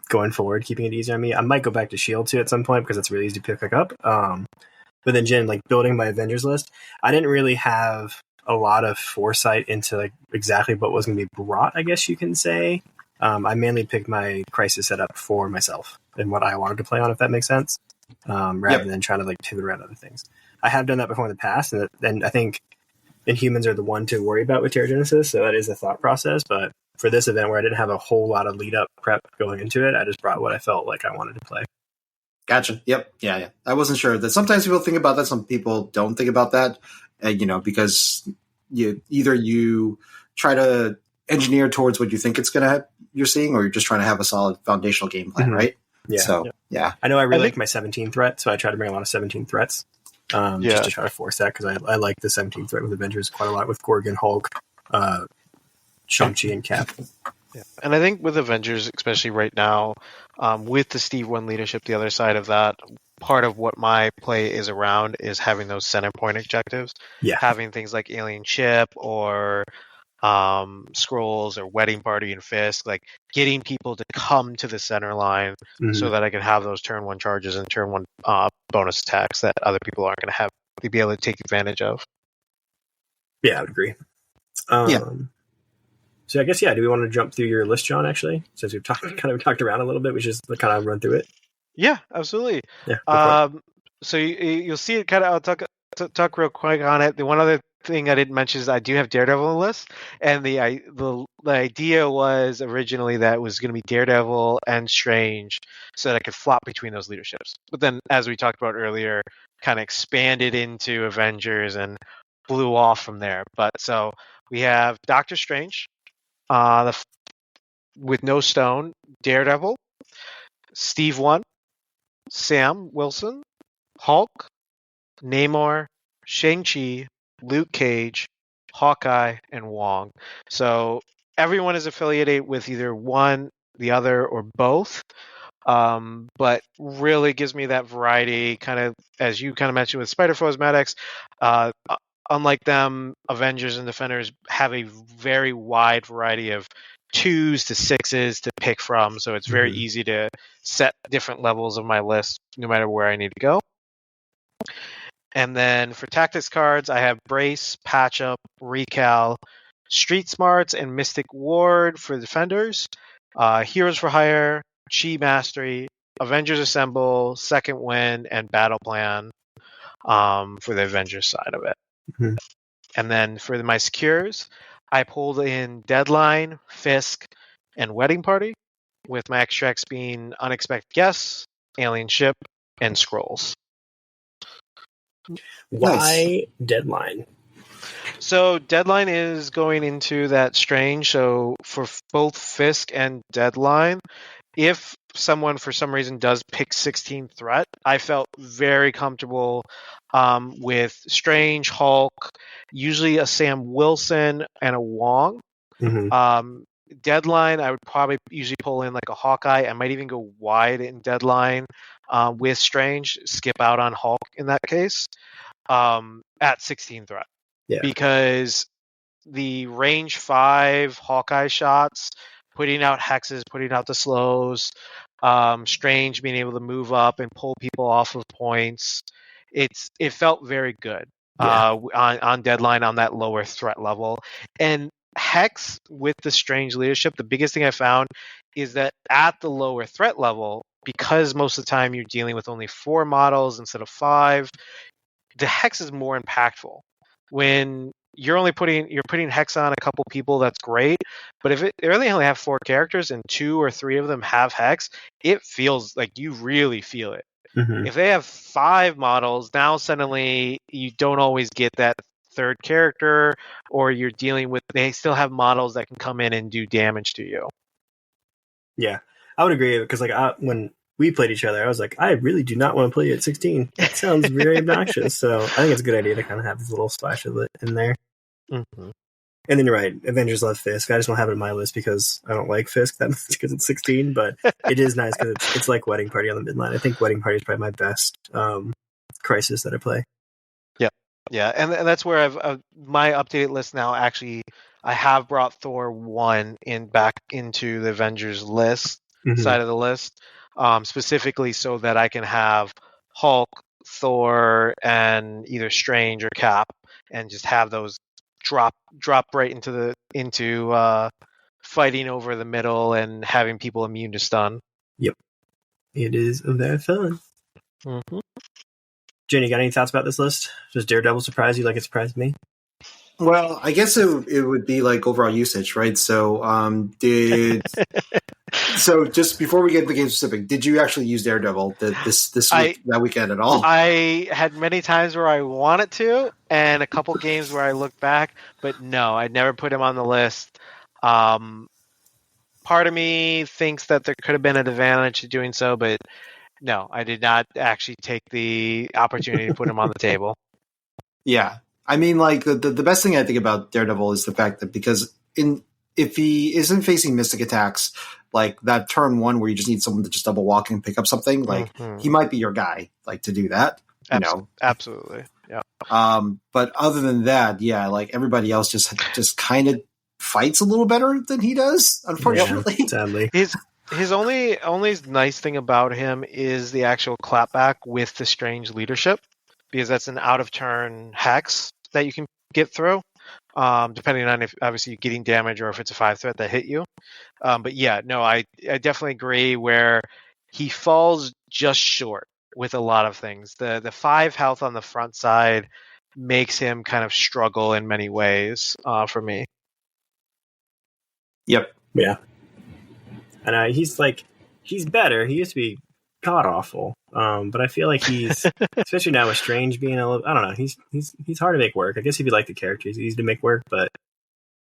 going forward, keeping it easy on me. I might go back to Shield too at some point because it's really easy to pick up. But then Jen, like building my Avengers list, I didn't really have a lot of foresight into like exactly what was going to be brought, I guess you can say. I mainly picked my Crisis setup for myself and what I wanted to play on, if that makes sense, rather than trying to like pivot around other things. I have done that before in the past, and I think Inhumans are the one to worry about with Terra Genesis, so that is a thought process. But for this event where I didn't have a whole lot of lead-up prep going into it, I just brought what I felt like I wanted to play. Gotcha. Yep. Yeah. I wasn't sure. That sometimes people think about that, some people don't think about that, because you try to engineer towards what you think it's going to you're seeing, or you're just trying to have a solid foundational game plan, right? Yeah. So, yeah. I know I really like my 17 threat, so I try to bring a lot of 17 threats. Just to try to force that, because I like the 17 threat with Avengers quite a lot with Gorgon, Hulk, Shang-Chi, and Cap. Yeah. And I think with Avengers, especially right now, with the Steve 1 leadership, the other side of that, part of what my play is around is having those center point objectives. Yeah. Having things like Alien Ship or Scrolls or Wedding Party and Fisk, like getting people to come to the center line so that I can have those turn 1 charges and turn 1 bonus attacks that other people aren't going to have to be able to take advantage of. Yeah, I would agree. So I guess, do we want to jump through your list, John, actually? Since we've kind of talked around a little bit, we just kind of run through it. Yeah, absolutely. Yeah. So you'll see it kind of, I'll talk real quick on it. The one other thing I didn't mention is I do have Daredevil on the list. And the idea was originally that it was going to be Daredevil and Strange so that I could flop between those leaderships. But then, as we talked about earlier, kind of expanded into Avengers and blew off from there. But so we have Doctor Strange, with no stone, Daredevil, Steve 1, Sam Wilson, Hulk, Namor, Shang-Chi, Luke Cage, Hawkeye, and Wong. So everyone is affiliated with either one, the other, or both. But really gives me that variety, kind of, as you kind of mentioned with Spider-Foes, Maddox. Unlike them, Avengers and Defenders have a very wide variety of 2s to 6s to pick from, so it's very easy to set different levels of my list no matter where I need to go. And then for tactics cards, I have Brace, Patch Up, Recal, Street Smarts, and Mystic Ward for Defenders, Heroes for Hire, Chi Mastery, Avengers Assemble, Second Wind, and Battle Plan for the Avengers side of it. And then for my secures, I pulled in Deadline, Fisk, and Wedding Party, with my extracts being Unexpected Guests, Alien Ship, and Scrolls. Why Deadline? So Deadline is going into that Strange. So for both Fisk and Deadline, if someone for some reason does pick 16 threat, I felt very comfortable with Strange, Hulk, usually a Sam Wilson, and a Wong. Deadline, I would probably usually pull in like a Hawkeye. I might even go wide in Deadline with Strange, skip out on Hulk in that case at 16 threat. Yeah. Because the range 5 Hawkeye shots, putting out hexes, putting out the slows, Strange being able to move up and pull people off of points, it felt very good on Deadline on that lower threat level. And Hex with the Strange leadership, the biggest thing I found is that at the lower threat level, because most of the time you're dealing with only 4 models instead of 5, the Hex is more impactful. When you're putting Hex on a couple people, that's great. But if they really only have 4 characters and 2 or 3 of them have Hex, it feels like you really feel it. If they have 5 models, now suddenly you don't always get that 3rd character, or you're dealing with, they still have models that can come in and do damage to you. Yeah, I would agree, because when we played each other, I was like, I really do not want to play you at 16. That sounds very obnoxious. So I think it's a good idea to kind of have this little splash of it in there. And then you're right, Avengers love Fisk. I just don't have it in my list because I don't like Fisk that much because it's 16, but it is nice because it's like Wedding Party on the midline. I think Wedding Party is probably my best Crisis that I play. Yeah, and that's where I've my updated list now. Actually, I have brought Thor 1 back into the Avengers list side of the list, specifically so that I can have Hulk, Thor, and either Strange or Cap, and just have those drop right into fighting over the middle and having people immune to stun. Yep, it is very fun. Jian, you got any thoughts about this list? Does Daredevil surprise you like it surprised me? Well, I guess it would be like overall usage, right? So, so just before we get into game specific, did you actually use Daredevil that weekend at all? I had many times where I wanted to, and a couple games where I looked back, but no, I never put him on the list. Part of me thinks that there could have been an advantage to doing so, but no, I did not actually take the opportunity to put him on the table. Yeah. I mean, like, the best thing I think about Daredevil is the fact that if he isn't facing mystic attacks, like that turn one where you just need someone to just double walk and pick up something, like he might be your guy, like to do that. You know, absolutely, yeah. But other than that, yeah, like everybody else just kind of fights a little better than he does. Unfortunately, sadly, his only nice thing about him is the actual clapback with the strange leadership, because that's an out of turn hex that you can get through, depending on if obviously you're getting damage or if it's a 5 threat that hit you. But yeah, no, I definitely agree where he falls just short with a lot of things. The 5 health on the front side makes him kind of struggle in many ways for me. Yep. Yeah. And he's better. He used to be god awful. But I feel like he's, especially now with Strange being a little, I don't know, he's hard to make work. I guess if you like the character, he's easy to make work, but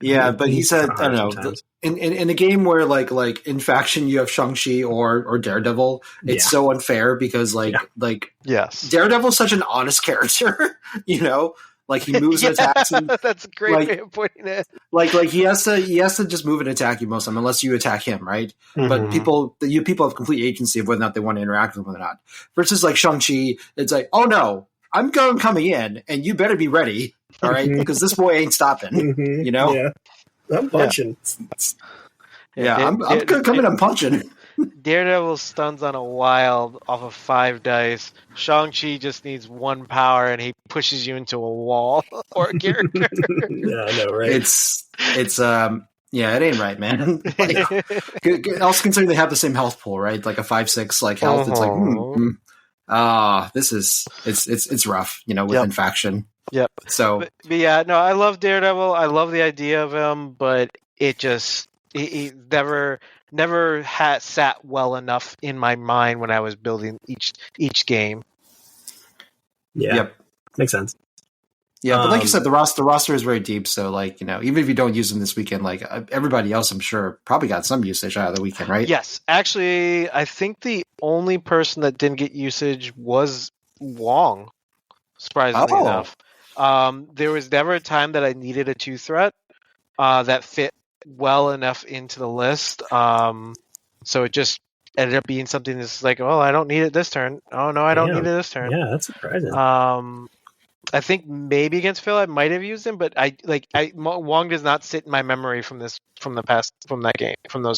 yeah, but he said, I don't know, in a game where like in Faction you have Shang-Chi or Daredevil, it's so unfair because yes, Daredevil's such an honest character, you know, like he moves and attacks. And, that's a great way of putting it. Like he has to just move and attack you most of the time, unless you attack him, right? But people have complete agency of whether or not they want to interact with him or not. Versus like Shang-Chi, it's like, oh no, I'm coming in, and you better be ready, all right? Because this boy ain't stopping, you know? Yeah. I'm punching. Yeah, I'm coming, I'm punching. Daredevil stuns on a wild off of 5 dice. Shang-Chi just needs 1 power, and he pushes you into a wall or a character. Yeah, I know, right? It's yeah, it ain't right, man. Like, also considering they have the same health pool, right? Like a 5-6 like health. It's like, this is it's rough, you know, within Faction. Yep. So, but yeah, no, I love Daredevil. I love the idea of him, but it just he never had sat well enough in my mind when I was building each game. Yeah. Yep. Makes sense. Yeah, but like you said, the roster is very deep. So, like, you know, even if you don't use them this weekend, like everybody else, I'm sure probably got some usage out of the weekend, right? Yes, actually, I think the only person that didn't get usage was Wong. Surprisingly enough, there was never a time that I needed a 2 threat that fit well enough into the list. So it just ended up being something that's like, oh, I don't need it this turn. Oh no, I don't need it this turn. Yeah, that's surprising. I think maybe against Phil I might have used him, but Wong does not sit in my memory from those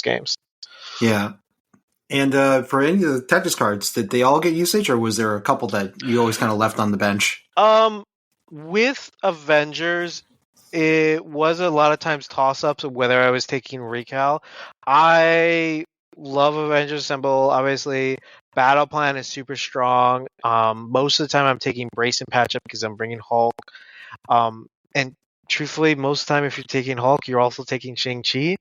games. Yeah. And for any of the Tetris cards, did they all get usage, or was there a couple that you always kind of left on the bench? With Avengers, it was a lot of times toss-ups of whether I was taking Recal. I love Avengers Assemble, obviously. Battle Plan is super strong. Most of the time I'm taking Brace and Patch Up because I'm bringing Hulk. And truthfully, most of the time if you're taking Hulk, you're also taking Shang-Chi.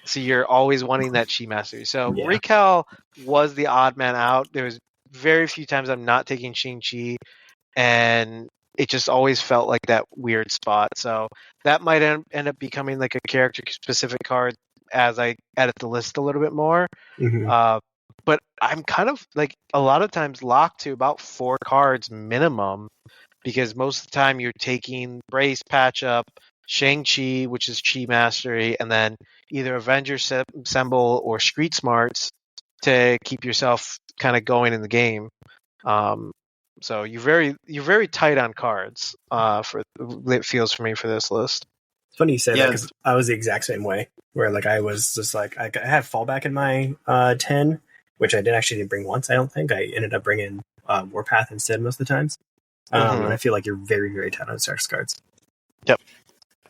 So you're always wanting that Chi Mastery. So Recal was the odd man out. There was very few times I'm not taking Shang-Chi, and it just always felt like that weird spot. So that might end up becoming like a character-specific card as I edit the list a little bit more. But I'm kind of like a lot of times locked to about 4 cards minimum, because most of the time you're taking Brace, Patch Up, Shang-Chi, which is Chi Mastery, and then either Avengers Assemble or Street Smarts to keep yourself kind of going in the game. So you're very tight on cards. For it feels for me for this list. It's funny you say that, because I was the exact same way. Where like I was just like I had fallback in my 10, which I didn't bring once. I don't think I ended up bringing Warpath instead most of the times. And I feel like you're very, very tight on Starks cards.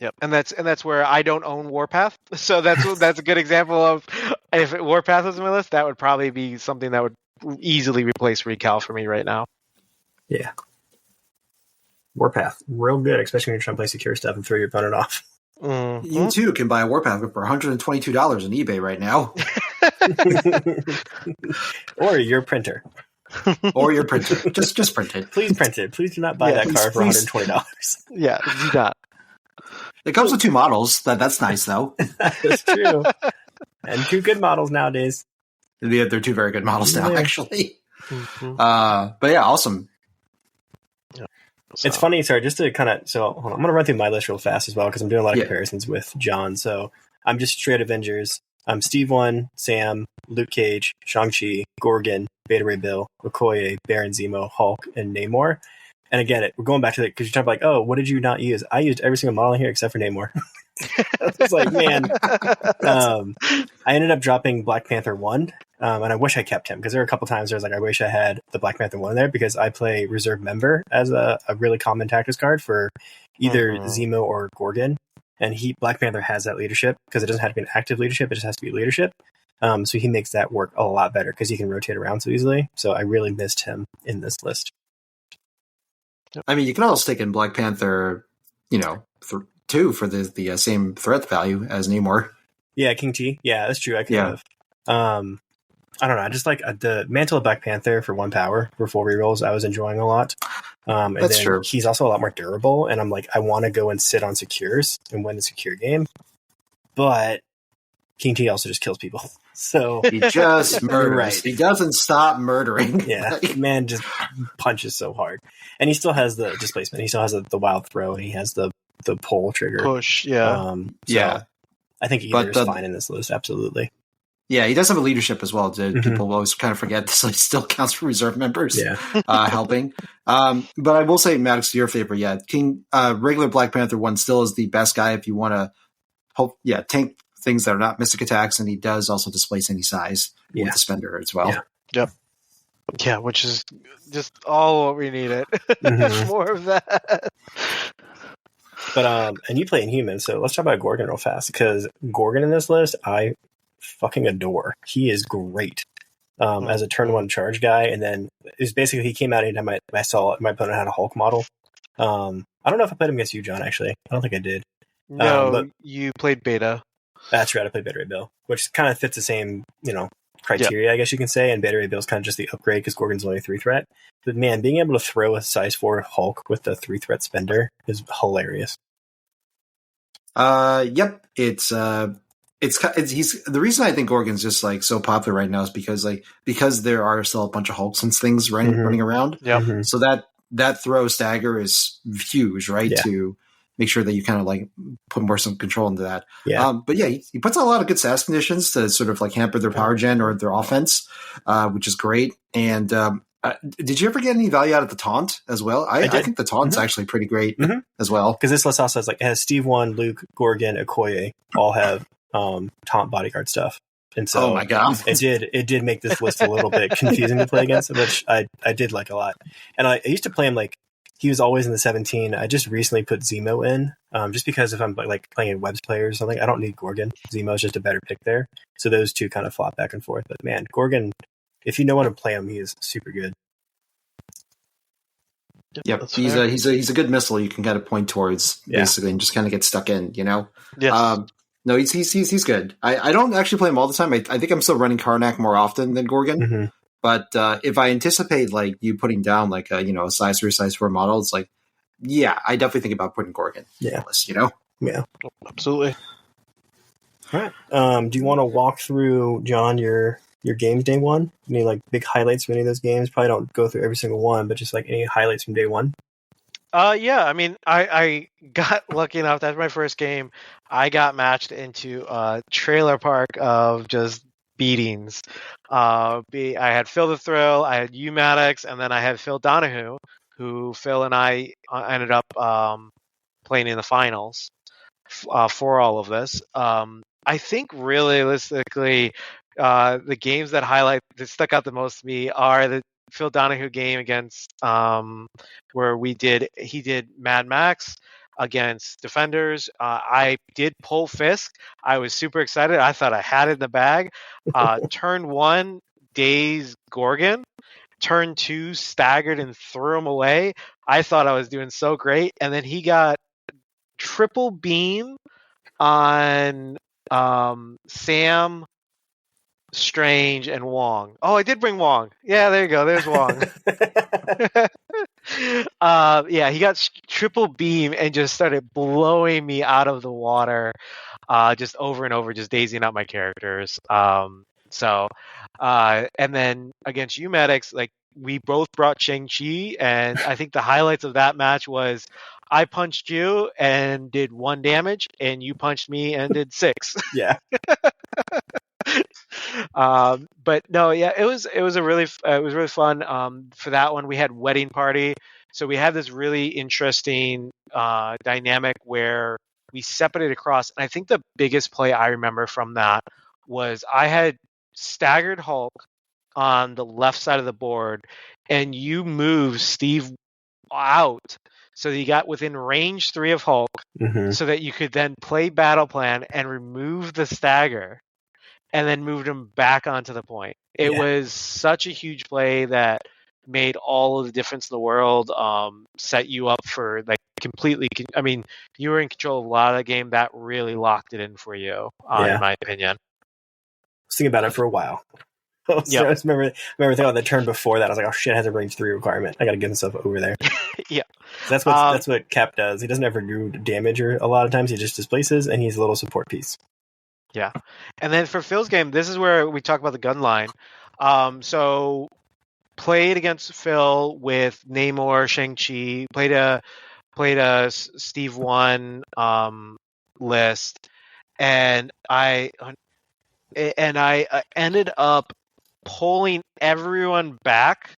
Yep, and that's where I don't own Warpath, so that's a good example of if Warpath was on my list, that would probably be something that would easily replace Recal for me right now. Yeah, Warpath, real good, especially when you're trying to play secure stuff and throw your opponent off. You too can buy a Warpath for $122 on eBay right now, or your printer. Or your printer. Just print it. Please print it. Please do not buy that card for $120. Yeah, do not. It comes with 2 models. That's nice, though. That's true. And 2 good models nowadays. Yeah, they're 2 very good models now, actually. But yeah, awesome. Yeah. So. It's funny, sorry, just to kind of... So hold on, I'm going to run through my list real fast as well, because I'm doing a lot of comparisons with John. So I'm just straight Avengers. Steve 1, Sam, Luke Cage, Shang-Chi, Gorgon, Beta Ray Bill, Okoye, Baron Zemo, Hulk, and Namor. And again, we're going back to it because you're talking like, oh, what did you not use? I used every single model here except for Namor. It's like, man. I ended up dropping Black Panther 1, and I wish I kept him because there were a couple times where I was like, I wish I had the Black Panther 1 there because I play Reserve Member as a really common tactics card for either Zemo or Gorgon. And Black Panther has that leadership because it doesn't have to be an active leadership; it just has to be leadership. So he makes that work a lot better because he can rotate around so easily. So I really missed him in this list. I mean, you can also take in Black Panther, 2 for the same threat value as Namor. Yeah, King T. Yeah, that's true. I could have. I don't know. I just like the Mantle of Black Panther for 1 power for 4 rerolls. I was enjoying a lot. And That's then true. He's also a lot more durable, and I'm like, I want to go and sit on secures and win the secure game. But King T also just kills people. So he just murders. Right. He doesn't stop murdering. Yeah, man just punches so hard. And he still has the displacement. He still has the wild throw, and he has the pull trigger. Push, yeah. Yeah. I think either is fine in this list, absolutely. Yeah, he does have a leadership as well. People always kind of forget this list still counts for reserve members helping. But I will say, Maddox, your favorite, regular Black Panther 1 still is the best guy if you want to tank things that are not mystic attacks, and he does also displace any size with the spender as well. Yeah. Yep. Yeah, which is just all what we needed. More of that. But and you play Inhuman, so let's talk about Gorgon real fast, because Gorgon in this list, I fucking adore. He is great as a turn 1 charge guy, and then it's basically he came out anytime I saw my opponent had a Hulk model. I don't know if I played him against you, John, actually. I don't think I did. No, but you played Beta. That's right, I played Beta Ray Bill, which kind of fits the same, criteria, I guess you can say, and Beta Ray Bill is kind of just the upgrade because Gorgon's only a 3 threat. But man, being able to throw a size 4 Hulk with the 3 threat spender is hilarious. Yep, he's the reason I think Gorgon's just like so popular right now is because there are still a bunch of Hulks and things running around. Yep. So that throw stagger is huge, right? Yeah. To make sure that you kind of like put some control into that. Yeah. But yeah, he puts out a lot of good stats conditions to sort of like hamper their power gen or their offense, which is great. And did you ever get any value out of the taunt as well? I think the taunt's actually pretty great as well. Because this list also has Steve 1, Luke, Gorgon, Okoye all have taunt bodyguard stuff. And so oh my God. it did make this list a little bit confusing to play against, which I did like a lot. And I used to play him like he was always in the 17. I just recently put Zemo in, just because if I'm like playing in Webs players or something, I don't need Gorgon. Zemo is just a better pick there. So those two kind of flop back and forth. But man, Gorgon, if you know when to play him, he is super good. Yep, he's a good missile you can kind of point towards basically and just kind of get stuck in, Yes. No, he's good. I don't actually play him all the time. I think I'm still running Karnak more often than Gorgon. But if I anticipate like you putting down like a size 3, size 4 model, it's like, yeah, I definitely think about putting Gorgon in the list, Yeah, absolutely. All right. Do you want to walk through, John, your games day 1? Any like big highlights from any of those games? Probably don't go through every single one, but just like any highlights from day 1. Yeah, I mean, I got lucky enough. That's my first game. I got matched into a trailer park of just beatings. I had Phil the Thrill, I had you, Maddox, and then I had Phil Donahue, who Phil and I ended up playing in the finals for all of this. I think realistically, the games that stuck out the most to me are the Phil Donahue game against where he did Mad Max against Defenders. I did pull Fisk. I was super excited. I thought I had it in the bag. Turn 1, Daze Gorgon. Turn 2, staggered and threw him away. I thought I was doing so great. And then he got triple beam on Sam, Strange, and Wong. Oh, I did bring Wong. Yeah, there you go. There's Wong. He got triple beam and just started blowing me out of the water, just over and over, just dazing out my characters. And then against you, Maddox, like we both brought Shang-Chi, and I think the highlights of that match was I punched you and did 1 damage, and you punched me and did 6. Yeah. But no, yeah, it was really fun. For that one, we had Wedding Party, so we had this really interesting dynamic where we separated across. And I think the biggest play I remember from that was I had staggered Hulk on the left side of the board, and you moved Steve out so that you got within range 3 of Hulk, so that you could then play Battle Plan and remove the stagger, and then moved him back onto the point. It was such a huge play that made all of the difference in the world. Set you up for like completely. I mean, you were in control of a lot of the game. That really locked it in for you, in my opinion. I was thinking about it for a while. I remember thinking on the turn before that. I was like, "Oh shit, it has a range 3 requirement. I got to get myself over there." Yeah, so that's what Cap does. He doesn't ever do damage, or a lot of times he just displaces, and he's a little support piece. Yeah, and then for Phil's game, this is where we talk about the gun line. So played against Phil with Namor, Shang-Chi. Played a Steve 1 list, and I ended up pulling everyone back.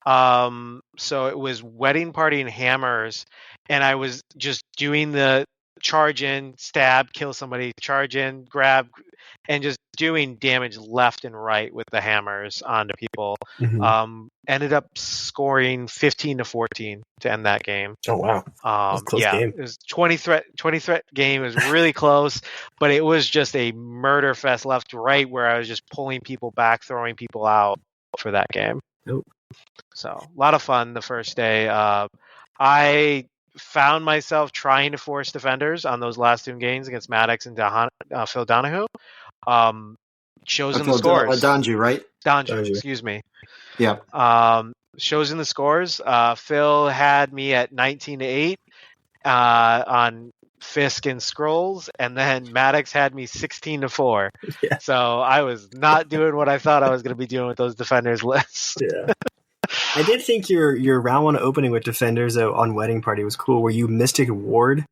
So it was Wedding Party and Hammers, and I was just doing the charge in, stab, kill somebody, charge in, grab, and just doing damage left and right with the hammers onto people. Ended up scoring 15-14 to end that game. Oh wow! Close game. It was 20 threat game. It was really close, but it was just a murder fest left to right where I was just pulling people back, throwing people out for that game. Nope. So a lot of fun the first day. I found myself trying to force defenders on those last 2 games against Maddox and Phil Donahue. Shows in the scores. Donju, right? Donju, excuse me. Yeah. Shows in the scores. Phil had me at 19-8 on Fisk and Scrolls, and then Maddox had me 16-4. Yeah. So I was not doing what I thought I was going to be doing with those defenders lists. Yeah. I did think your round 1 opening with defenders on Wedding Party was cool, where you Mystic Ward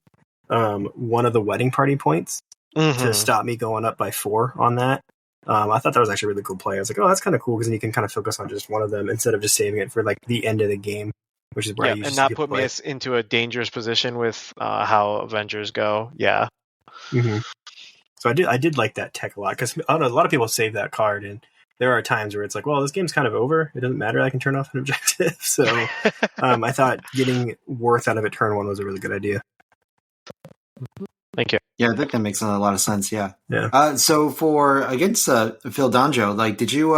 one of the Wedding Party points to stop me going up by 4 on that. I thought that was actually a really cool play. I was like, oh, that's kind of cool, because then you can kind of focus on just one of them instead of just saving it for like the end of the game, which is where I usually and not put me into a dangerous position with how Avengers go. Yeah. So I did like that tech a lot, because I don't know, a lot of people save that card, and there are times where it's like, well, this game's kind of over. It doesn't matter. I can turn off an objective. So I thought getting worth out of it turn 1 was a really good idea. Thank you. Yeah, I think that makes a lot of sense. Yeah. Yeah. So for against Phil Donjo, like, did you?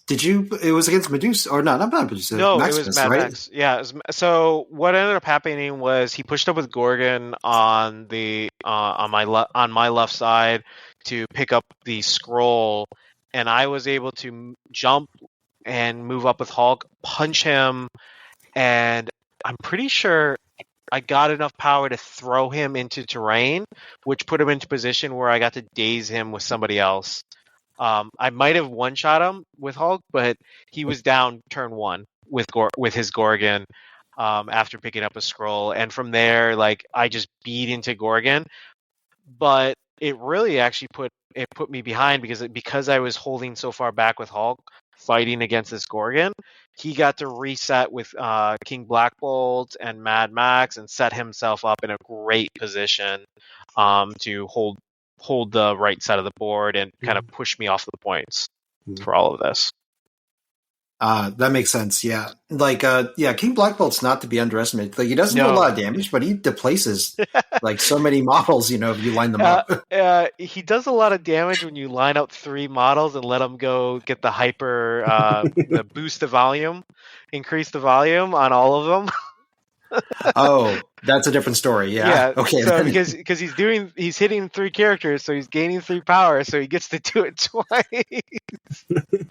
It was against Medusa, or not Medusa? No, Maximus, it was Mad right? Max. Yeah. So what ended up happening was he pushed up with Gorgon on the on my left side to pick up the scroll, and I was able to jump and move up with Hulk, punch him, and I'm pretty sure I got enough power to throw him into terrain, which put him into position where I got to daze him with somebody else. I might have one-shot him with Hulk, but he was down turn 1 with his Gorgon after picking up a scroll, and from there, like, I just beat into Gorgon. But it really actually put me behind because I was holding so far back with Hulk fighting against this Gorgon. He got to reset with King Black Bolt and Mad Max and set himself up in a great position to hold the right side of the board and kind of push me off the points for all of this. That makes sense. Yeah. Like, King Black Bolt's not to be underestimated. Like, he doesn't do a lot of damage, but he displaces like so many models, if you line them up. He does a lot of damage when you line up 3 models and let them go get the hyper, the boost the volume, increase the volume on all of them. Oh, that's a different story. Yeah. Okay. So because he's hitting 3 characters, so he's gaining 3 power, so he gets to do it twice.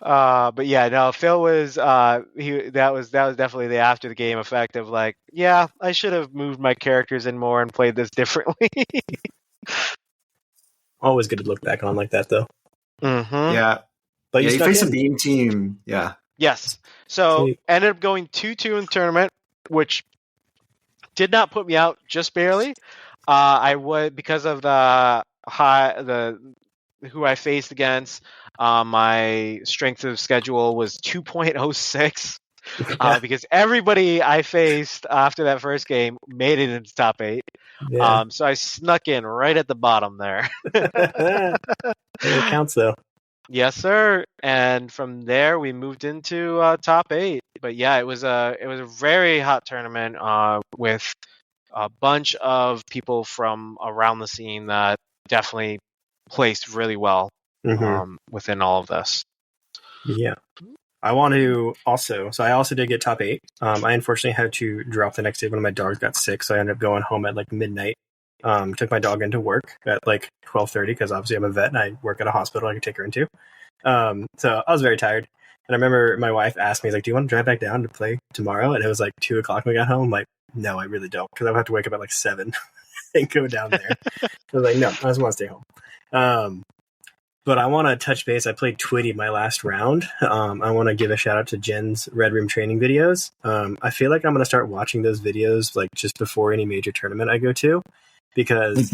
But yeah, no, Phil was that was definitely the after the game effect of like, yeah, I should have moved my characters in more and played this differently. Always good to look back on like that, though. Yeah, but you face a beam team. Yeah. Yes. So ended up going 2-2 in the tournament, which did not put me out, just barely. I would, because of the who I faced against. My strength of schedule was 2.06 because everybody I faced after that first game made it into top 8. Yeah. So I snuck in right at the bottom there. It counts though. Yes, sir. And from there we moved into top 8. But yeah, it was a very hot tournament with a bunch of people from around the scene that definitely placed really well within all of this. Yeah. I want to also, so I also did get top 8. I unfortunately had to drop the next day when my dogs got sick, so I ended up going home at like midnight. Took my dog into work at like 12:30 because obviously I'm a vet and I work at a hospital I could take her into. So I was very tired. And I remember my wife asked me, like, do you want to drive back down to play tomorrow? And it was like 2 o'clock when we got home. I'm like, no, I really don't, because I would have to wake up at like 7 and go down there. I was like, no, I just want to stay home. But I want to touch base. I played Twitty my last round. I want to give a shout out to Jen's Red Room training videos. I feel like I'm going to start watching those videos like just before any major tournament I go to, because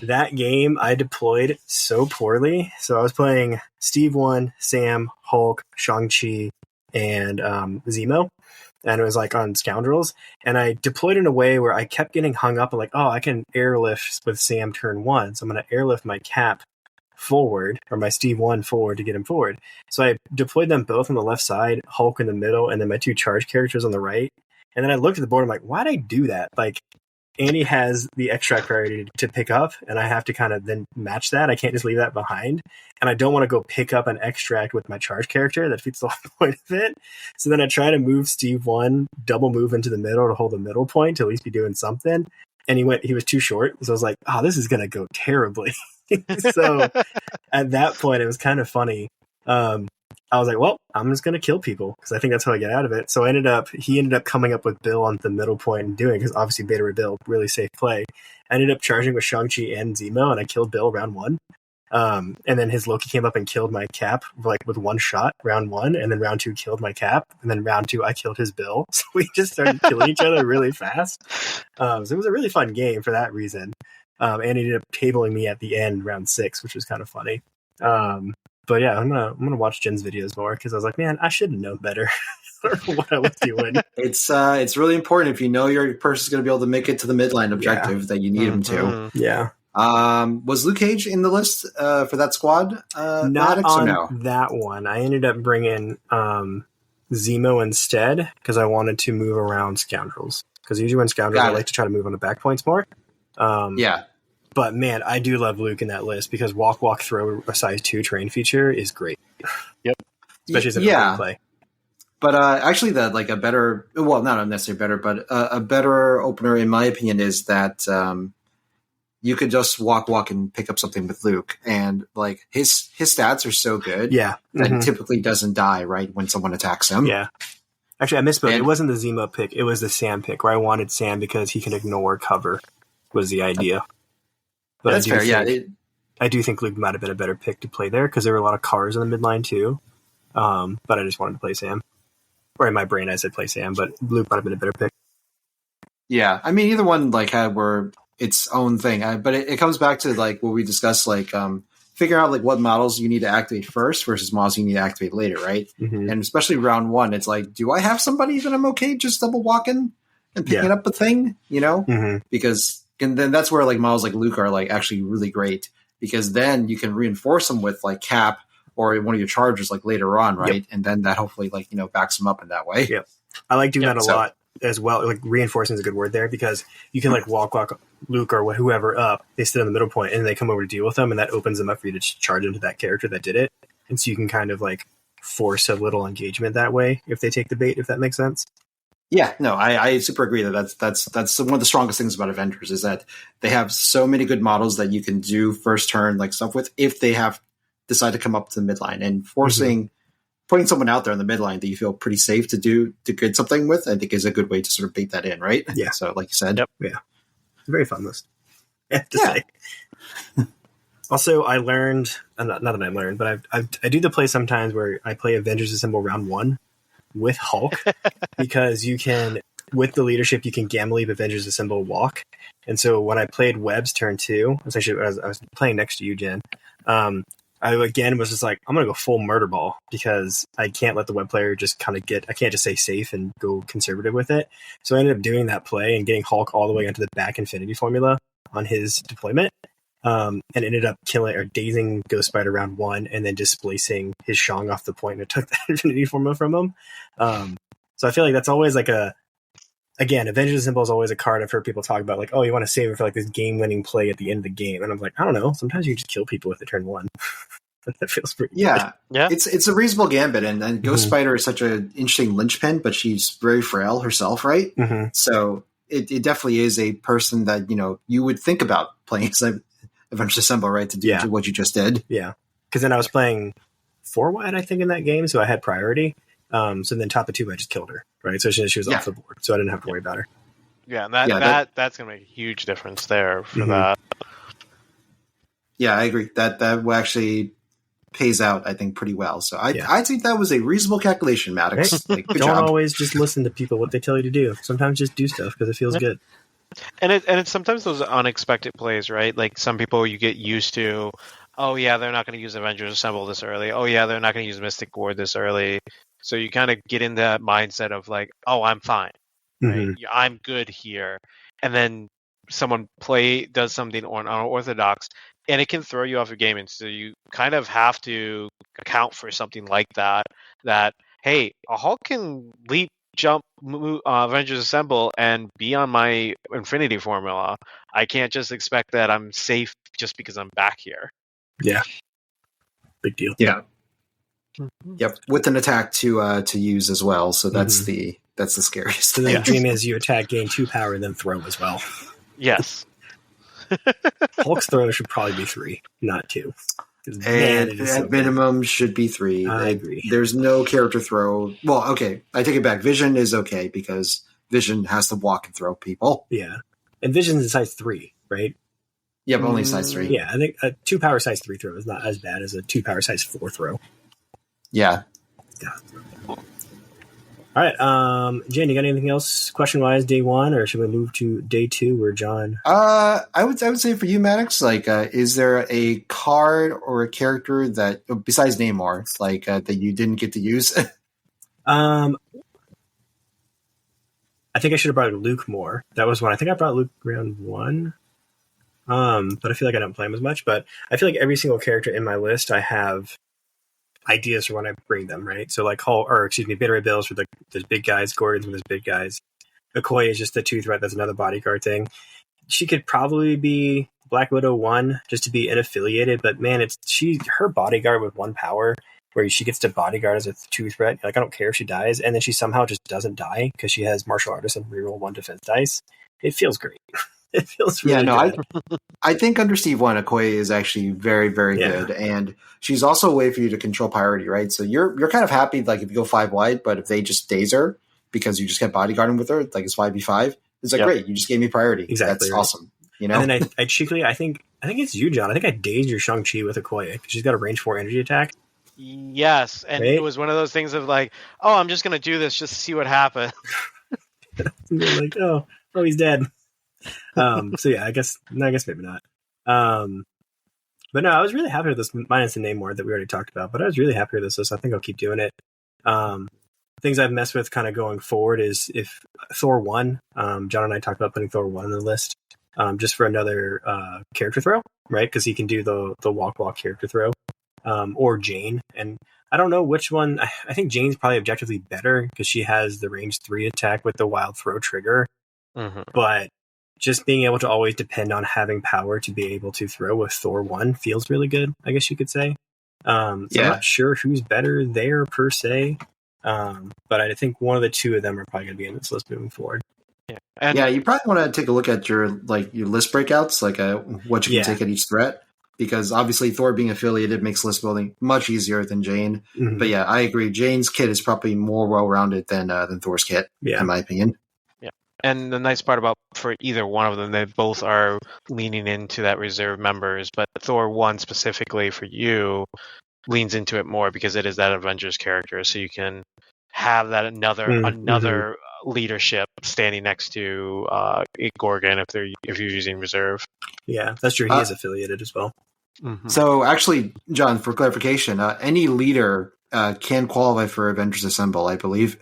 that game I deployed so poorly. So I was playing Steve 1, Sam, Hulk, Shang-Chi, and Zemo. And it was like on Scoundrels. And I deployed in a way where I kept getting hung up and like, oh, I can airlift with Sam turn 1. So I'm going to airlift my Cap forward, or my Steve 1 forward to get him forward. So I deployed them both on the left side, Hulk in the middle, and then my 2 charge characters on the right. And then I looked at the board, I'm like, why'd I do that? Like, Andy has the extract priority to pick up, and I have to kind of then match that. I can't just leave that behind. And I don't want to go pick up an extract with my charge character. That defeats the whole point of it. So then I try to move Steve 1, double move into the middle to hold the middle point to at least be doing something. And he was too short. So I was like, oh, this is going to go terribly. So at that point, it was kind of funny. I was like, well, I'm just going to kill people because I think that's how I get out of it. So he ended up coming up with Bill on the middle point and doing, because obviously Beta Ray Bill, really safe play. I ended up charging with Shang-Chi and Zemo, and I killed Bill round 1. And then his Loki came up and killed my Cap like with 1 shot round 1, and then round 2 killed my Cap, and then round 2 I killed his Bill. So we just started killing each other really fast. So it was a really fun game for that reason. And he ended up tabling me at the end round 6, which was kind of funny. But yeah, I'm gonna watch Jen's videos more, because I was like, man, I should have known better what I was doing. It's really important if you know your person's going to be able to make it to the midline objective that you need him to. Yeah. Was Luke Cage in the list for that squad? Not Maddox, on that one. I ended up bringing Zemo instead, because I wanted to move around Scoundrels. Because usually when Scoundrels, I like to try to move on the back points more. Yeah. But man, I do love Luke in that list, because walk, walk, throw, a size 2 terrain feature is great. Yep. Especially as a play. But actually, not necessarily better, but a better opener, in my opinion, is that you could just walk and pick up something with Luke, and like his stats are so good, that typically doesn't die right when someone attacks him. Yeah. Actually, I misspoke. It wasn't the Zemo pick; it was the Sam pick, where I wanted Sam because he can ignore cover. Was the idea? But that's fair. I do think Luke might have been a better pick to play there, because there were a lot of cars in the midline too. But I just wanted to play Sam. Or in my brain, I said play Sam, but Luke might have been a better pick. Yeah, I mean, either one were its own thing, but it comes back to like what we discussed, like figure out like what models you need to activate first versus models you need to activate later, right? Mm-hmm. And especially round 1, it's like, do I have somebody that I'm okay just double walking and picking up a thing, because and then that's where like models like Luke are like actually really great, because then you can reinforce them with like Cap or one of your chargers like later on, right? Yep. And then that hopefully like backs them up in that way. Yep. I like doing that a lot as well. Like reinforcing is a good word there, because you can like walk Luke or whoever up. They sit on the middle point and they come over to deal with them, and that opens them up for you to charge into that character that did it. And so you can kind of like force a little engagement that way if they take the bait, if that makes sense. Yeah, no, I super agree that that's one of the strongest things about Avengers, is that they have so many good models that you can do first turn like stuff with if they decide to come up to the midline, and putting someone out there in the midline that you feel pretty safe to get something with, I think is a good way to sort of bait that in, right? Yeah. So like you said, yeah, very fun list. I have to say. Also, I learned, not that I learned, but I do the play sometimes where I play Avengers Assemble round 1 with Hulk, because you can with the leadership, you can gamma leap Avengers Assemble walk. And so when I played Webb's turn 2, I was playing next to you, Jian. I again was just like, I'm gonna go full murder ball because I can't let the Web player just kind of I can't just say safe and go conservative with it. So I ended up doing that play and getting Hulk all the way into the back Infinity Formula on his deployment. And ended up killing or dazing Ghost Spider round 1 and then displacing his Shang off the point and it took that Infinity Formula from him. So I feel like that's always like again, Avengers Assemble is always a card I've heard people talk about, like, oh, you want to save it for like this game-winning play at the end of the game. And I'm like, I don't know. Sometimes you just kill people with the turn 1. That feels pretty good. Yeah. It's a reasonable gambit. And Ghost Spider is such an interesting linchpin, but she's very frail herself, right? Mm-hmm. So it definitely is a person that, you would think about playing Avengers Assemble, right, to do what you just did. Yeah. Because then I was playing 4-wide, I think, in that game, so I had priority. So then top of 2, I just killed her, right? So she was off the board, so I didn't have to worry about her. Yeah, and that's going to make a huge difference there for that. Yeah, I agree. That will actually pays out, I think, pretty well. So I think that was a reasonable calculation, Maddox. Right? Good Don't job. always just listen to people, what they tell you to do. Sometimes just do stuff because it feels good. And it's sometimes those unexpected plays, right? Like some people you get used to, oh yeah, they're not going to use Avengers Assemble this early. Oh yeah, they're not going to use Mystic Ward this early. So you kind of get in that mindset of like, oh, I'm fine, right? Mm-hmm. I'm good here. And then someone does something unorthodox, and it can throw you off your game. And so you kind of have to account for something like that. That hey, a Hulk can leap, jump, move, Avengers Assemble, and be on my Infinity Formula. I can't just expect that I'm safe just because I'm back here. Yeah, big deal. Yeah. Yep, with an attack to use as well. So that's the scariest. So then the dream is you attack, gain 2 power, and then throw as well. Yes. Hulk's throw should probably be 3, not 2. And at minimum should be 3. I agree. There's no character throw. Well, okay, I take it back. Vision is okay because Vision has to walk and throw people. Yeah, and Vision's size 3, right? Yep, only size 3. Yeah, I think a 2 power size 3 throw is not as bad as a 2 power size 4 throw. Yeah. All right, Jen, you got anything else question-wise day 1, or should we move to day 2 where John? I would say for you, Maddox, like, is there a card or a character that besides Namor, like that you didn't get to use? I think I should have brought Luke more. That was one. I think I brought Luke round 1. But I feel like I don't play him as much. But I feel like every single character in my list, I have ideas for when I bring them, right? So like Beta Ray Bills for those big guys, Gordon's with his big guys. Okoye is just a 2 threat. That's another bodyguard thing. She could probably be Black Widow 1 just to be unaffiliated, but man, her bodyguard with 1 power where she gets to bodyguard as a 2 threat. Like I don't care if she dies, and then she somehow just doesn't die because she has martial artist and reroll 1 defense dice. It feels great. It feels really good. I think under Steve 1, Okoye is actually very, very good, and she's also a way for you to control priority, right? So you're kind of happy, like if you go 5 wide, but if they just daze her because you just kept bodyguarding with her, like it's 5v5, it's like great, you just gave me priority. Exactly, that's awesome. You know, and then I cheekily, I think it's you, John. I think I dazed your Shang-Chi with Okoye because she's got a range 4 energy attack. Yes, and it was one of those things of like, oh, I'm just gonna do this just to see what happens. Like, oh, he's dead. So yeah, I guess maybe not. But no, I was really happy with this, minus the Namor that we already talked about, but I was really happy with this list. I think I'll keep doing it. Things I've messed with kind of going forward is if Thor 1, John and I talked about putting Thor 1 on the list, just for another character throw, right? Because he can do the walk character throw, or Jane. And I don't know which one. I think Jane's probably objectively better because she has the range 3 attack with the wild throw trigger. Mm-hmm. But just being able to always depend on having power to be able to throw with Thor 1 feels really good, I guess you could say. So I'm not sure who's better there per se. But I think one of the 2 of them are probably going to be in this list moving forward. Yeah, you probably want to take a look at your list breakouts, like what you can take at each threat, because obviously Thor being affiliated makes list building much easier than Jane. Mm-hmm. But yeah, I agree. Jane's kit is probably more well-rounded than Thor's kit, in my opinion. Yeah, and the nice part about for either one of them, they both are leaning into that reserve members, but Thor 1 specifically for you leans into it more because it is that Avengers character, so you can have that another leadership standing next to Gorgon if you're using reserve. Yeah, that's true. He is affiliated as well. Mm-hmm. So actually, John, for clarification, any leader can qualify for Avengers Assemble, I believe,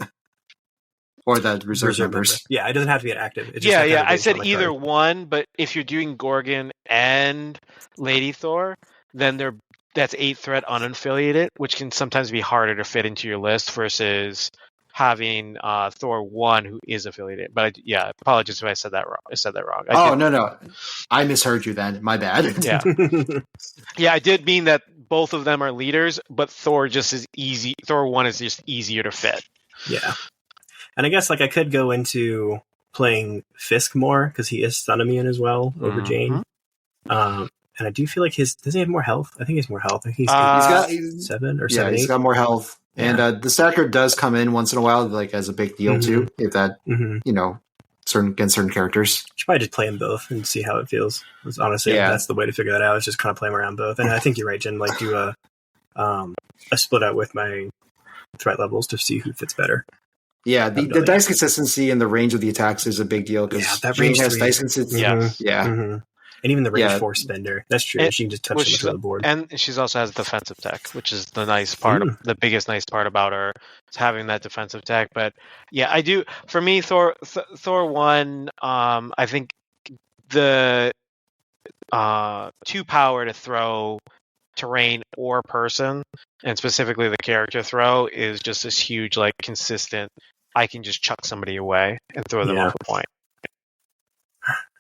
or the reserve members. Member. Yeah, it doesn't have to be an active. It just Yeah. I said either one, but if you're doing Gorgon and Lady Thor, then that's 8 threat unaffiliated, which can sometimes be harder to fit into your list versus having Thor 1 who is affiliated. But apologies if I said that wrong. No. I misheard you then. My bad. Yeah. Yeah, I did mean that both of them are leaders, but Thor just is easy. Thor 1 is just easier to fit. Yeah. And I guess I could go into playing Fisk more because he is stun immune as well over Jane. And I do feel like does he have more health? I think he has more health. I think he's got 7 or 7. He's got more health. Yeah. And the stacker does come in once in a while, as a big deal too. If that, certain characters. Should probably just play them both and see how it feels. Honestly, that's the way to figure that out. Is just kind of play them around both. And I think you're right, Jen. Do a split out with my threat levels to see who fits better. Yeah, the dice consistency and the range of the attacks is a big deal because that Jane range has 3. dice consistency. And even the range 4 spender. That's true. She can just touch them to the board. And she also has defensive tech, which is the nice part, the biggest nice part about her is having that defensive tech. But yeah, I do. For me, Thor 1, I think the 2 power to throw terrain or person, and specifically the character throw, is just this huge, consistent. I can just chuck somebody away and throw them off a point.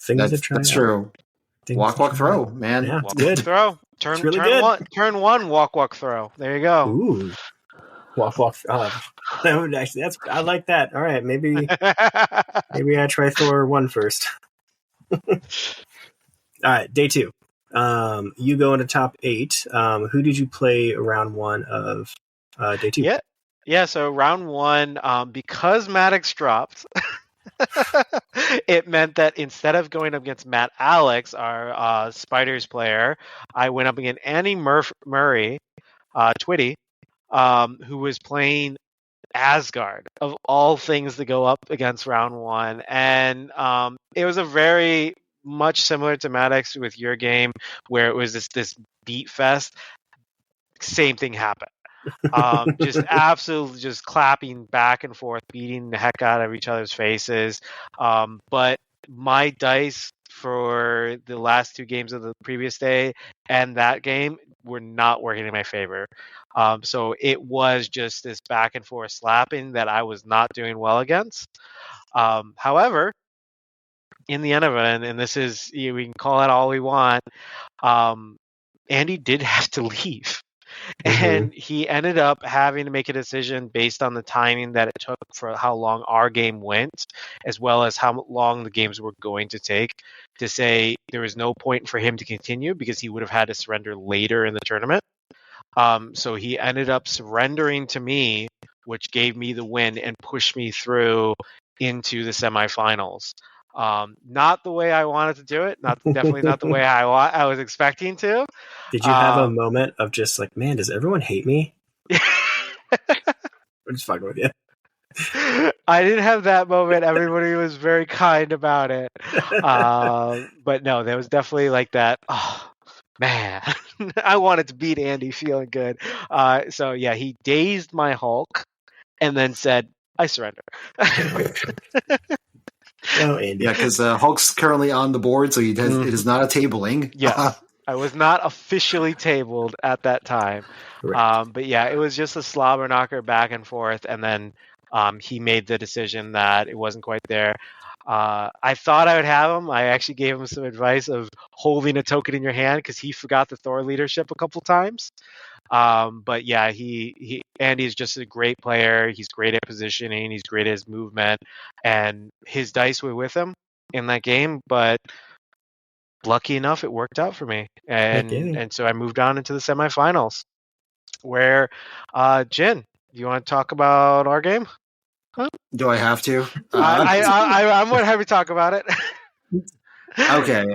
That's true. Walk, throw, man. Yeah, walk, throw. Turn one, walk, throw. There you go. Ooh. Walk. I like that. All right, maybe I try Thor 1 first. All right, day 2. You go into top 8. Who did you play round 1 of day 2? Yeah. So round 1, because Maddox dropped. It meant that instead of going up against Matt Alex, our Spiders player, I went up against Annie Murray, Twitty, who was playing Asgard, of all things to go up against round 1. And it was a very much similar to Maddox with your game, where it was this beat fest. Same thing happened. Just absolutely just clapping back and forth, beating the heck out of each other's faces. But my dice for the last 2 games of the previous day and that game were not working in my favor. So it was just this back and forth slapping that I was not doing well against. However, in the end of it, and this is, we can call it all we want, Andy did have to leave. And he ended up having to make a decision based on the timing that it took for how long our game went, as well as how long the games were going to take, to say there was no point for him to continue because he would have had to surrender later in the tournament. So he ended up surrendering to me, which gave me the win and pushed me through into the semifinals. Not the way I wanted to do it. Definitely not the way I was expecting to. Did you have a moment of just man, does everyone hate me? I'm just fucking with you. I didn't have that moment. Everybody was very kind about it. But no, there was definitely that. Oh man, I wanted to beat Andy, feeling good. So yeah, he dazed my Hulk and then said, "I surrender." Oh, Andy. Yeah, because Hulk's currently on the board, so it is not a tabling. Yeah, I was not officially tabled at that time. Right. But yeah, it was just a slobber knocker back and forth, and then he made the decision that it wasn't quite there. I thought I would have him. I actually gave him some advice of holding a token in your hand because he forgot the Thor leadership a couple times. But yeah, Andy's just a great player. He's great at positioning. He's great at his movement, and his dice were with him in that game. But lucky enough, it worked out for me, and so I moved on into the semifinals. Where, Jian, do you want to talk about our game? Huh? Do I have to? I'm more happy to talk about it. Okay.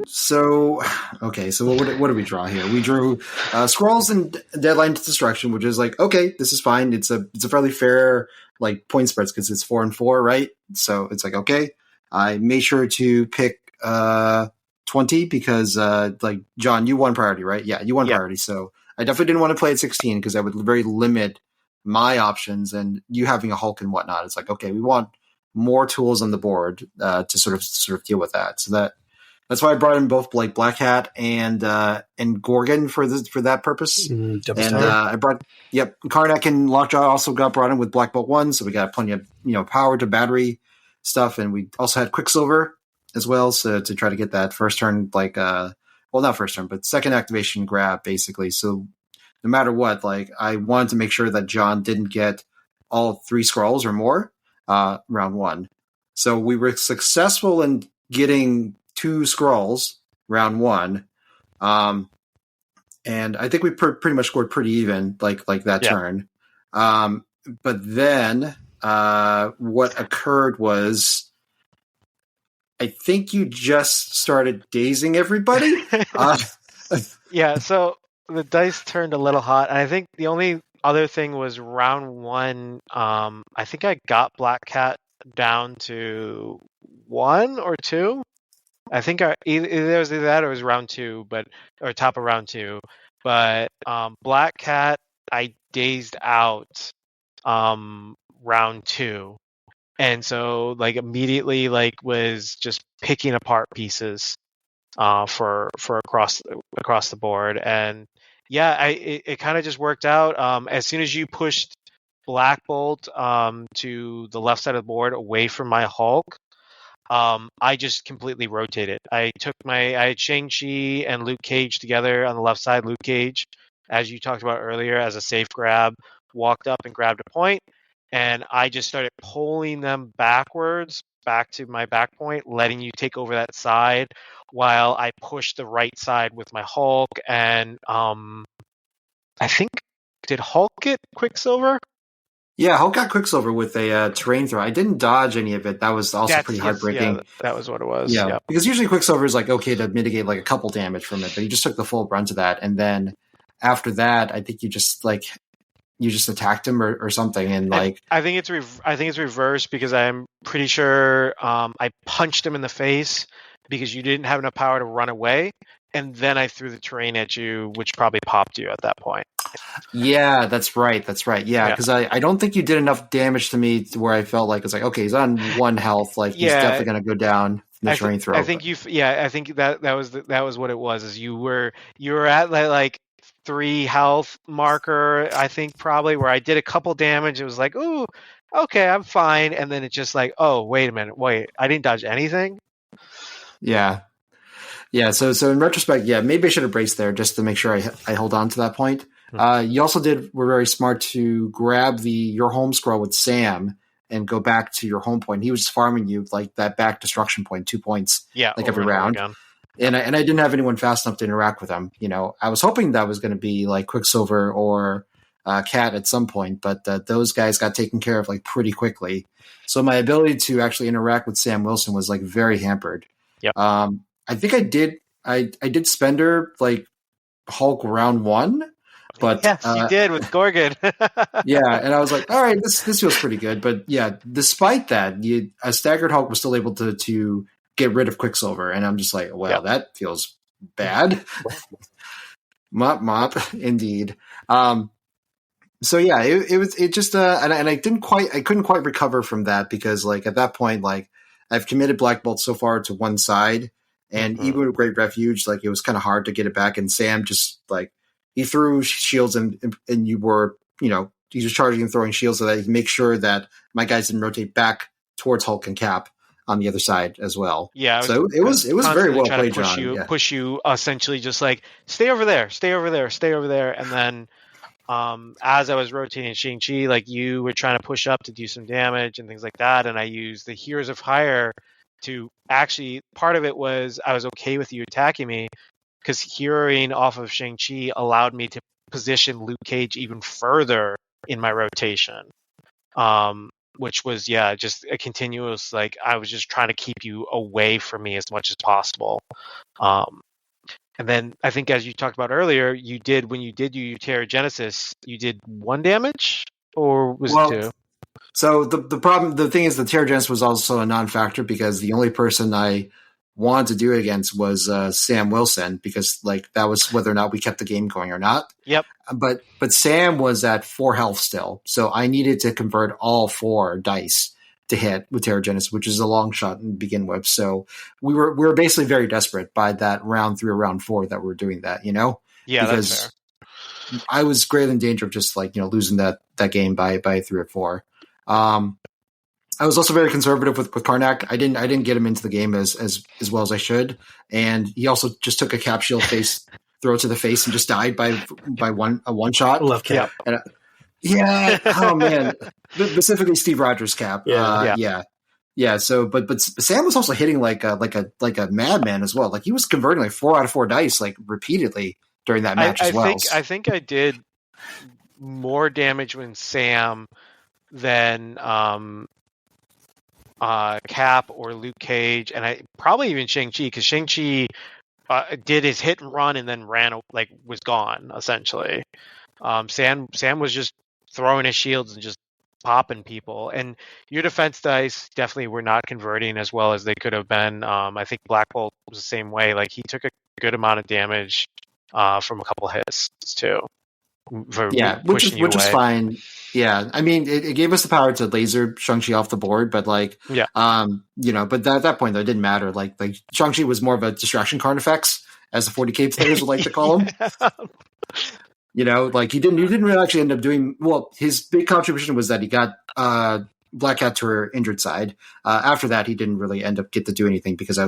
So what did we draw here? We drew Scrolls and Deadline to Destruction, which is like, okay, this is fine. It's a fairly fair like point spreads because it's 4-4, right? So it's like, okay. I made sure to pick 20 because like John, you won priority, right? Yeah, you won priority. So I definitely didn't want to play at 16 because that would very limit my options, and you having a Hulk and whatnot. It's like, okay, we want more tools on the board to sort of deal with that. So that's why I brought in both like Black Hat and Gorgon for that purpose. I brought Karnak and Lockjaw also got brought in with Black Bolt 1, so we got plenty of power to battery stuff, and we also had Quicksilver as well, so to try to get that first turn not first turn, but second activation grab basically. So no matter what, like I wanted to make sure that John didn't get all 3 scrolls or more round 1. So we were successful in getting 2 scrolls round 1. And I think we pretty much scored pretty even like that turn. But then what occurred was I think you just started dazing everybody. Yeah, so the dice turned a little hot, and I think the only other thing was round 1. I think I got Black Cat down to 1 or 2. I think either it was either that or it was round 2, or top of round 2. But Black Cat, I dazed out round 2, and so like immediately like was just picking apart pieces for across the board. And yeah, it kind of just worked out. As soon as you pushed Black Bolt to the left side of the board away from my Hulk, I just completely rotated. I had Shang-Chi and Luke Cage together on the left side. Luke Cage, as you talked about earlier, as a safe grab, walked up and grabbed a point, and I just started pulling them backwards back to my back point, letting you take over that side while I pushed the right side with my Hulk. And I think, did Hulk get Quicksilver? Yeah, Hulk got Quicksilver with a terrain throw. I didn't dodge any of it. That was also pretty heartbreaking. Yeah, that was what it was. Yeah, because usually Quicksilver is like okay to mitigate like a couple damage from it, but he just took the full brunt of that. And then after that, I think you just attacked him or something. And like I think it's reversed because I'm pretty sure I punched him in the face because you didn't have enough power to run away, and then I threw the terrain at you, which probably popped you at that point. Yeah, that's right. Yeah, because I don't think you did enough damage to me to where I felt like it's like, okay, he's on 1 health. Like he's definitely going to go down the terrain throw. I think I think that was what it was. Is you were at like 3 health marker, I think probably, where I did a couple damage. It was like, ooh, okay, I'm fine. And then it's just like, oh, wait a minute, I didn't dodge anything. Yeah. So in retrospect, maybe I should have braced there just to make sure I hold on to that point. You also were very smart to grab your home scroll with Sam and go back to your home point. He was farming you like that back destruction point, 2 points, like every round. And I didn't have anyone fast enough to interact with him. I was hoping that was going to be like Quicksilver or Cat at some point, but those guys got taken care of like pretty quickly. So my ability to actually interact with Sam Wilson was like very hampered. Yep. I think I did Spender like Hulk round 1. But yes, you did with Gorgon. Yeah, and I was like, all right, this feels pretty good. But yeah, despite that, a staggered Hulk was still able to get rid of Quicksilver, and I'm just like, well, that feels bad. mop, indeed. So yeah, it just and I couldn't quite recover from that because like at that point, like I've committed Black Bolt so far to one side, and even with Great Refuge, like it was kind of hard to get it back. And Sam just like he threw shields and you were he was charging and throwing shields so that he could make sure that my guys didn't rotate back towards Hulk and Cap on the other side as well. Yeah, so it was very well played, John. Push you essentially just like stay over there, and then as I was rotating Shang-Chi, like you were trying to push up to do some damage and things like that, and I used the Heroes of Hire to actually, part of it was I was okay with you attacking me because heroing off of Shang-Chi allowed me to position Luke Cage even further in my rotation. which was just a continuous, like, I was just trying to keep you away from me as much as possible. And then I think, as you talked about earlier, when you did your Terrigenesis, you did 1 damage, or was it 2? So the thing is, the Terrigenesis was also a non-factor because the only person I wanted to do it against was Sam Wilson, because like that was whether or not we kept the game going or not. Yep. But Sam was at 4 health still, so I needed to convert all 4 dice to hit with Terrigenesis, which is a long shot to begin with. So we were basically very desperate by that round 3 or round 4 that we're doing that, you know? Yeah, because that's fair. I was greatly in danger of just like, losing that game by 3 or 4. I was also very conservative with Karnak. I didn't get him into the game as well as I should, and he also just took a cap shield throw to the face and just died by a one shot. I love cap. Yeah. Oh man, specifically Steve Rogers cap. Yeah. So, but Sam was also hitting like a madman as well. Like he was converting like 4 out of 4 dice like repeatedly during that match as well. I think I did more damage with Sam than Cap or Luke Cage, and I probably even Shang-Chi, because Shang-Chi did his hit and run and then was gone essentially. Sam was just throwing his shields and just popping people, and your defense dice definitely were not converting as well as they could have been. I think Black Bolt was the same way. Like he took a good amount of damage from a couple hits too. Which is fine. Yeah, I mean, it gave us the power to laser Shang-Chi off the board, but but at that point though, it didn't matter. Like Shang-Chi was more of a distraction card effects, as the 40k players would like to call him. Like he didn't really actually end up doing well. His big contribution was that he got Black Cat to her injured side. After that, he didn't really end up get to do anything because I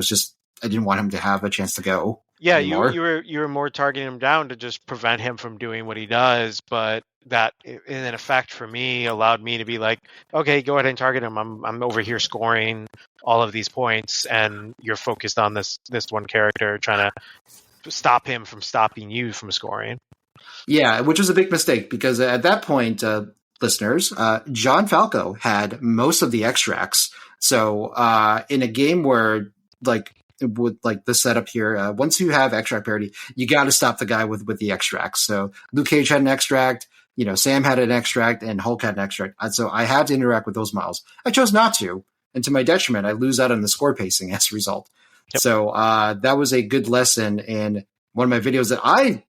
didn't want him to have a chance to go. Yeah, anymore. you were more targeting him down to just prevent him from doing what he does, but that in effect for me allowed me to be like, okay, go ahead and target him. I'm over here scoring all of these points, and you're focused on this one character, trying to stop him from stopping you from scoring. Yeah, which was a big mistake because at that point, listeners, John Falco had most of the extracts. So in a game where with like the setup here, once you have extract parity, you got to stop the guy with the extracts. So Luke Cage had an extract, Sam had an extract, and Hulk had an extract. And so I had to interact with those models. I chose not to, and to my detriment, I lose out on the score pacing as a result. Yep. So that was a good lesson in one of my videos that I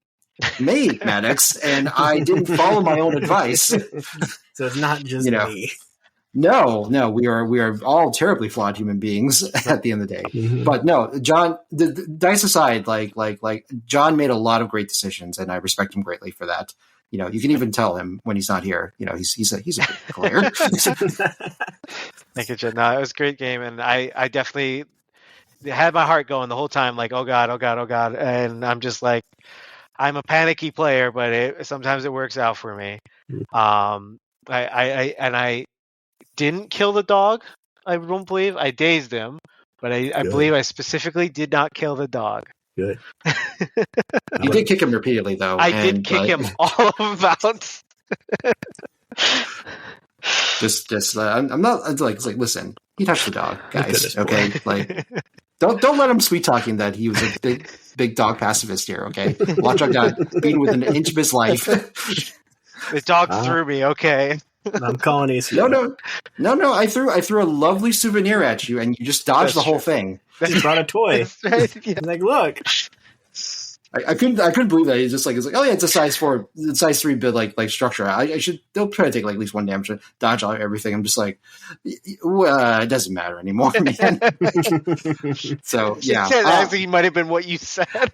made, Maddox, and I didn't follow my own advice. So it's not just me. No, we are all terribly flawed human beings at the end of the day. Mm-hmm. But no, John, the dice aside, like John made a lot of great decisions, and I respect him greatly for that. You can even tell him when he's not here. He's a good player. Thank you, Jen. No, it was a great game, and I definitely had my heart going the whole time, like, oh god, and I'm just like, I'm a panicky player, but sometimes it works out for me. I didn't kill the dog. I don't believe I dazed him, but I believe I specifically did not kill the dog. Good. You did kick him repeatedly, though. I did kick him all about. I'm not it's like listen. He touched the dog, guys. Okay, like don't let him sweet talking that he was a big dog pacifist here. Okay, watch out, guy beaten within an inch of his life. The dog threw me. Okay. I'm calling Ace. No. I threw a lovely souvenir at you, and you just dodged the whole thing. He brought a toy. Right. Yeah. Like, look. I couldn't believe that. It's like, oh yeah, it's a size 4, size 3 bit like structure. They'll try to take like at least 1 damage to dodge everything. I'm just like, it doesn't matter anymore, man. So yeah, I think it might have been what you said.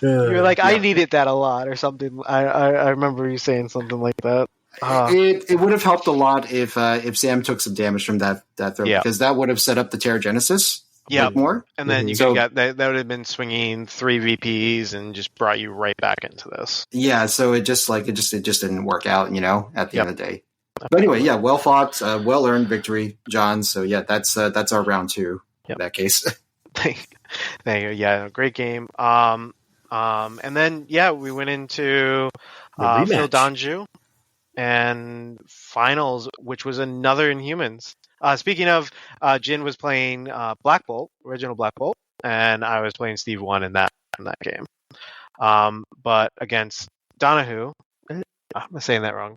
You're like, I needed that a lot or something. I remember you saying something like that. It would have helped a lot if Sam took some damage from that throw, because that would have set up the Terrigenesis more. And then you got that would have been swinging 3 VPs and just brought you right back into this. Yeah, so it just didn't work out, at the end of the day. But anyway, yeah, well fought, well earned victory, John. So yeah, that's our round 2 in that case. Thank you. Yeah, great game. And then we went into Phil Donju and finals, which was another Inhumans. Speaking of, Jian was playing Black Bolt, original Black Bolt, and I was playing Steve 1 in that game. But against Donahue, I'm saying that wrong.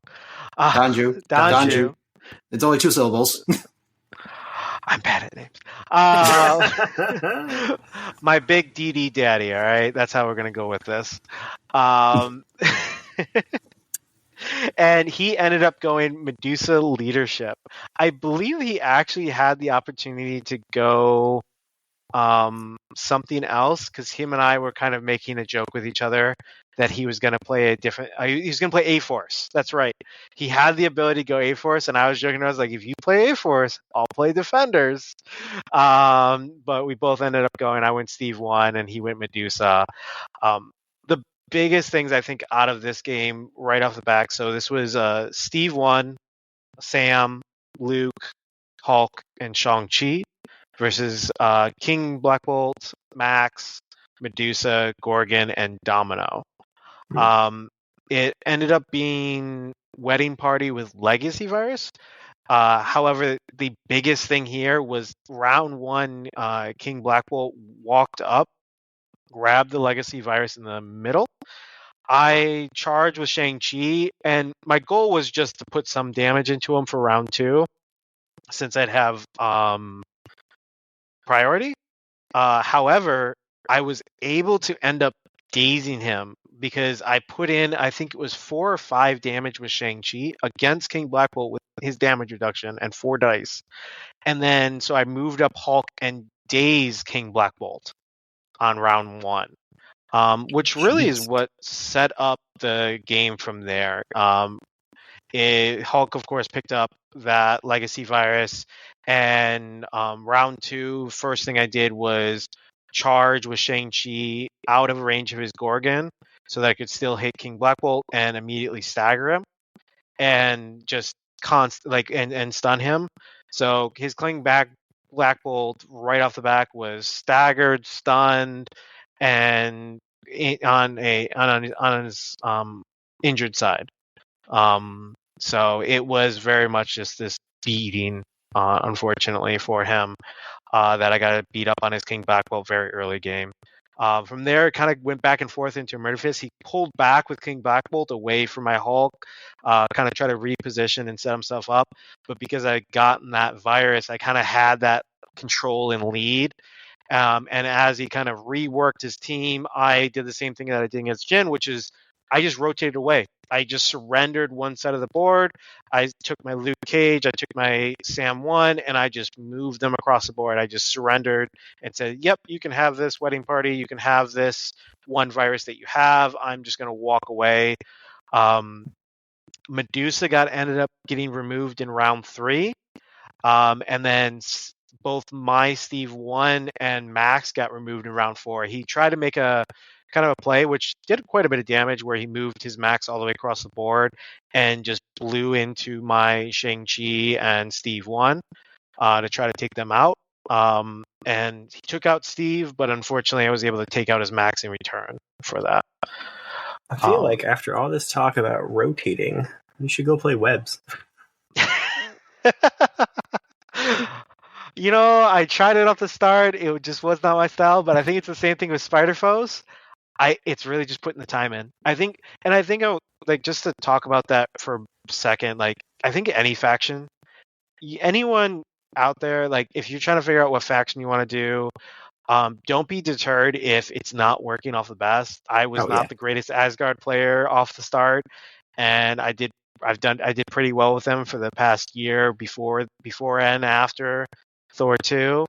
Donju. It's only 2 syllables. I'm bad at names. My big DD daddy, all right? That's how we're going to go with this. And he ended up going Medusa leadership. I believe he actually had the opportunity to go something else, because him and I were kind of making a joke with each other that he was going to play a different. He was going to play A-Force. That's right. He had the ability to go A-Force, and I was joking. I was like, if you play A-Force, I'll play Defenders. But we both ended up going. I went Steve 1, and he went Medusa. The biggest things I think out of this game right off the back. So this was Steve 1, Sam, Luke, Hulk, and Shang-Chi versus King Black Bolt, Max, Medusa, Gorgon, and Domino. It ended up being Wedding Party with Legacy Virus. However, the biggest thing here was round 1, King Black Bolt walked up, grabbed the Legacy Virus in the middle. I charged with Shang-Chi, and my goal was just to put some damage into him for round 2, since I'd have priority. However, I was able to end up dazing him because I put in, I think it was 4 or 5 damage with Shang-Chi against King Black Bolt with his damage reduction and 4 dice. And then, so I moved up Hulk and dazed King Black Bolt on round 1, which really is what set up the game from there. Hulk, of course, picked up that Legacy Virus, and round 2, first thing I did was charge with Shang-Chi out of range of his Gorgon so that I could still hit King Black Bolt and immediately stagger him and just and stun him. So his King Black Bolt right off the back was staggered, stunned, and on his injured side. So it was very much just this beating, unfortunately for him, that I got beat up on his King Black Bolt very early game. From there, it kind of went back and forth into Murder Fist. He pulled back with King Black Bolt away from my Hulk, kind of tried to reposition and set himself up. But because I gotten that virus, I kind of had that control and lead. And as he kind of reworked his team, I did the same thing that I did against Jian, which is I just rotated away. I just surrendered one side of the board. I took my Luke Cage, I took my Sam 1, and I just moved them across the board. I just surrendered and said, yep, you can have this Wedding Party. You can have this one virus that you have. I'm just going to walk away. Medusa ended up getting removed in round 3. And then both my Steve 1 and Max got removed in round 4. He tried to make a kind of a play which did quite a bit of damage, where he moved his Max all the way across the board and just blew into my Shang-Chi and Steve 1 to try to take them out. And he took out Steve, but unfortunately I was able to take out his Max in return for that. I feel like after all this talk about rotating, you should go play webs. I tried it off the start. It just was not my style, but I think it's the same thing with Spider Foes. It's really just putting the time in. I think just to talk about that for a second, I think any faction, anyone out there, if you're trying to figure out what faction you want to do, don't be deterred if it's not working off the best. I was not the greatest Asgard player off the start, and I did pretty well with them for the past year before and after Thor 2.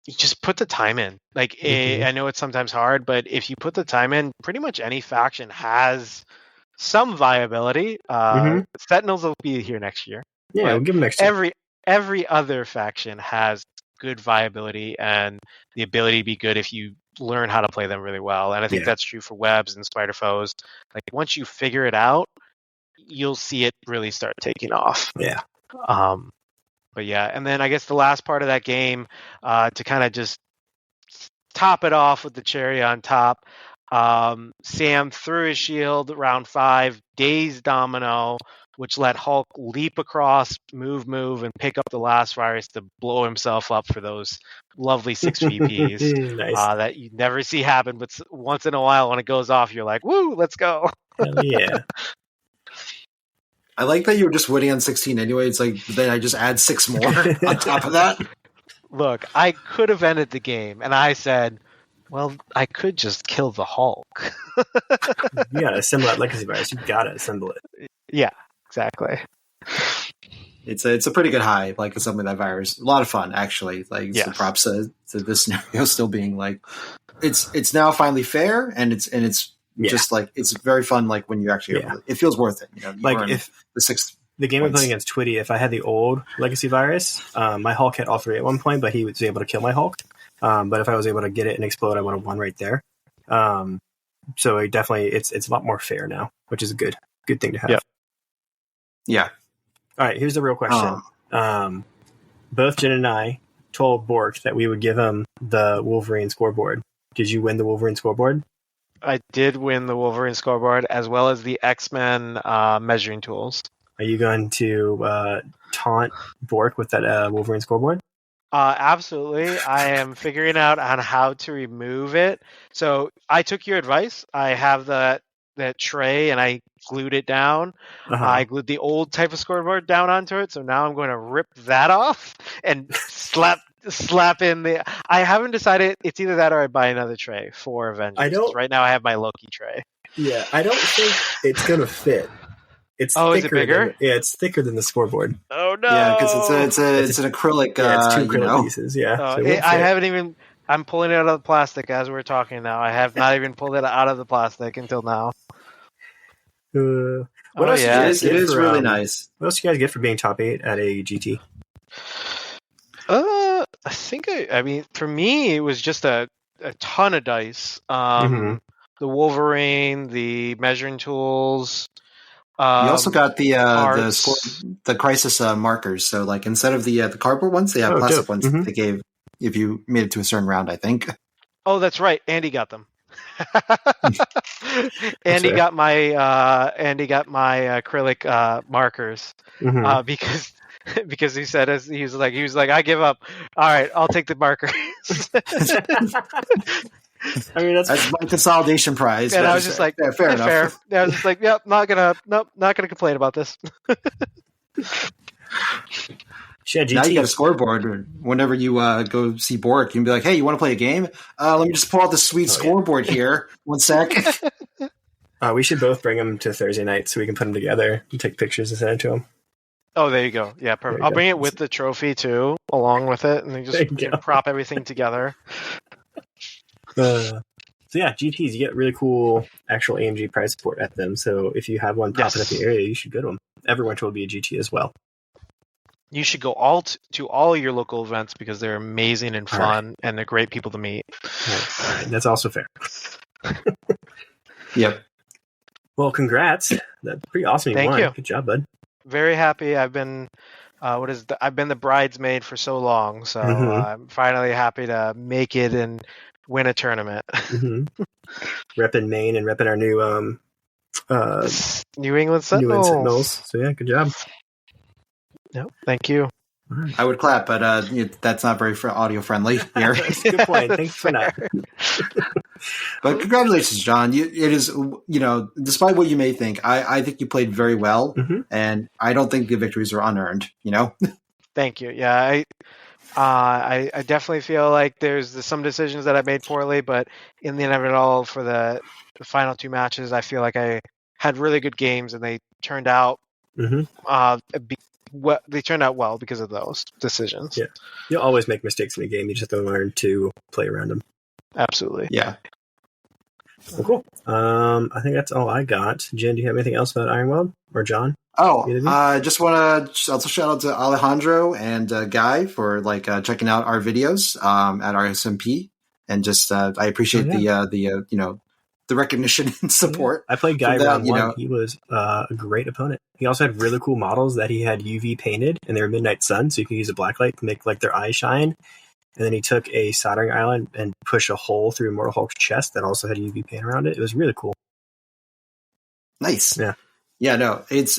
You just put the time in. I know it's sometimes hard, but if you put the time in, pretty much any faction has some viability. Sentinels will be here next year. Yeah, we'll give them next year. Every other faction has good viability and the ability to be good if you learn how to play them really well. And I think that's true for webs and Spider Foes. Once you figure it out, you'll see it really start taking off. Yeah. But yeah, and then I guess the last part of that game, to kind of just top it off with the cherry on top, Sam threw his shield round 5, dazed Domino, which let Hulk leap across, move, and pick up the last virus to blow himself up for those lovely 6 VPs. Nice. That you never see happen, but once in a while when it goes off, you're like, woo, let's go. Hell yeah. I like that you were just winning on 16 anyway. It's like, then I just add 6 more on top of that. Look, I could have ended the game, and I said, well, I could just kill the Hulk. You gotta assemble that legacy virus. You gotta assemble it. Yeah, exactly. It's a pretty good high, like assembling that virus. A lot of fun, actually. Like, Yes. so props to this scenario still being like, it's now finally fair, and it's just like, it's very fun. Like when you actually, it feels worth it. You know, you like if the 6 the game I played against Twitty, if I had the old legacy virus, my Hulk had all 3 at one point, but he was able to kill my Hulk. But if I was able to get it and explode, I would have won right there. So it definitely, it's a lot more fair now, which is a good thing to have. Yep. Yeah. All right, here's the real question. Both Jen and I told Bork that we would give him the Wolverine scoreboard. Did you win the Wolverine scoreboard? I did win the Wolverine scoreboard as well as the X-Men measuring tools. Are you going to taunt Bork with that Wolverine scoreboard? Absolutely. I am figuring out on how to remove it. So I took your advice. I have that tray and I glued it down. I glued the old type of scoreboard down onto it. So now I'm going to rip that off and slap in the... I haven't decided. It's either that or I buy another tray for Avengers. Right now I have my Loki tray. Yeah, I don't think it's going to fit. Is it bigger? It's thicker than the scoreboard. Oh no! Yeah, because it's an acrylic. Yeah, it's 2 acrylic pieces. Yeah, so I haven't even. I'm pulling it out of the plastic as we're talking now. I have not even pulled it out of the plastic until now. What else? Yeah, it is really nice. What else do you guys get for being top 8 at a GT? I think I mean, for me, it was just a ton of dice. The Wolverine, the measuring tools. You also got the crisis markers. So, like, instead of the cardboard ones, they have plastic ones that they gave if you made it to a certain round, I think. Oh, that's right. Andy got them. Andy got my acrylic markers because he said he was like I give up. All right, I'll take the markers. I mean, that's my consolidation prize. And I was just like, fair enough. Fair. I was just like, yep, not gonna complain about this. Now you got a scoreboard. Whenever you go see Bork, you can be like, hey, you want to play a game? Let me just pull out the sweet scoreboard here. 1 sec. We should both bring them to Thursday night so we can put them together and take pictures and send it to them. Oh, there you go. Yeah, perfect. I'll bring it with the trophy too, along with it, and then just prop everything together. So yeah, GTs, you get really cool actual AMG prize support at them. So if you have one popping up in the area, you should go to them. Everyone will be a GT as well. You should go to all your local events because they're amazing and fun, and they're great people to meet. All right. That's also fair. Yep. Well, congrats. That's pretty awesome. Thank you. Good job, bud. Very happy. I've been I've been the bridesmaid for so long, so I'm finally happy to make it and win a tournament. Repping Maine and repping our new New England Sentinels. So yeah, good job. No, thank you. I would clap, but that's not very audio friendly here. Good point. Thanks for that. But congratulations, John. It is, despite what you may think, I think you played very well, and I don't think the victories are unearned. Thank you. Yeah, I definitely feel like there's some decisions that I made poorly, but in the end of it all, for the final 2 matches, I feel like I had really good games, and they turned out they turned out well because of those decisions. Yeah, you'll always make mistakes in a game. You just have to learn to play around them. Absolutely. Yeah. Well, cool. I think that's all I got. Jen, do you have anything else about Ironweld or John? I just want to also shout out to Alejandro and Guy for checking out our videos at RSMP, and just I appreciate the recognition and support. I played Guy round 1. He was a great opponent. He also had really cool models that he had UV painted, and they were midnight sun, so you can use a blacklight to make their eyes shine. and then he took a soldering iron and pushed a hole through Immortal Hulk's chest that also had UV paint around it. It was really cool. Nice. Yeah. Yeah, no, it's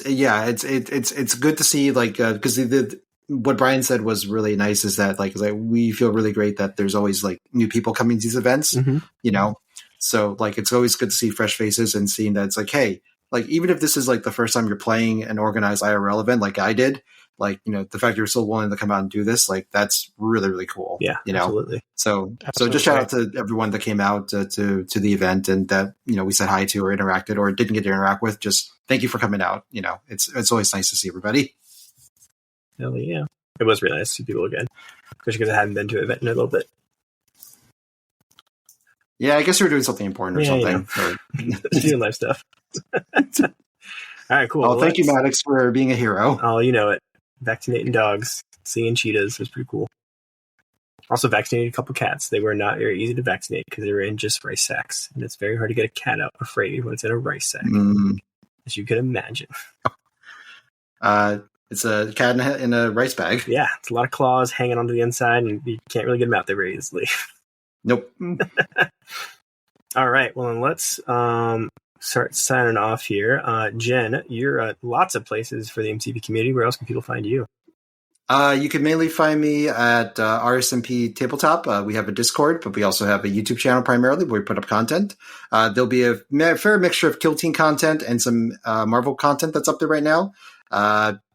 good to see, like, because what Brian said was really nice is that like we feel really great that there's always like new people coming to these events, you know, so like it's always good to see fresh faces and seeing that it's like, hey, like even if this is like the first time you're playing an organized IRL event like I did, like, you know, the fact you're still willing to come out and do this, like that's really, really cool. Yeah, you know, absolutely. So just shout out to everyone that came out to the event and that, you know, we said hi to or interacted or didn't get to interact with. Just thank you for coming out. You know, it's always nice to see everybody. Hell yeah. It was really nice to see people again, especially because I hadn't been to an event in a little bit. Yeah, I guess you were doing something important or something. You know. Doing life stuff. All right, cool. Oh, thank you, Maddox, for being a hero. Oh, you know it. Vaccinating dogs, seeing cheetahs was pretty cool. Also vaccinated a couple cats. They were not very easy to vaccinate because they were in just rice sacks. And it's very hard to get a cat out afraid when it's in a rice sack, as you can imagine. It's a cat in a rice bag. Yeah, it's a lot of claws hanging onto the inside, and you can't really get them out there very easily. Nope. All right, well, then let's start signing off here. Jen, you're at lots of places for the MCP community. Where else can people find you? You can mainly find me at RSMP Tabletop. We have a Discord, but we also have a YouTube channel primarily where we put up content. There'll be a fair mixture of Kill Team content and some Marvel content that's up there right now.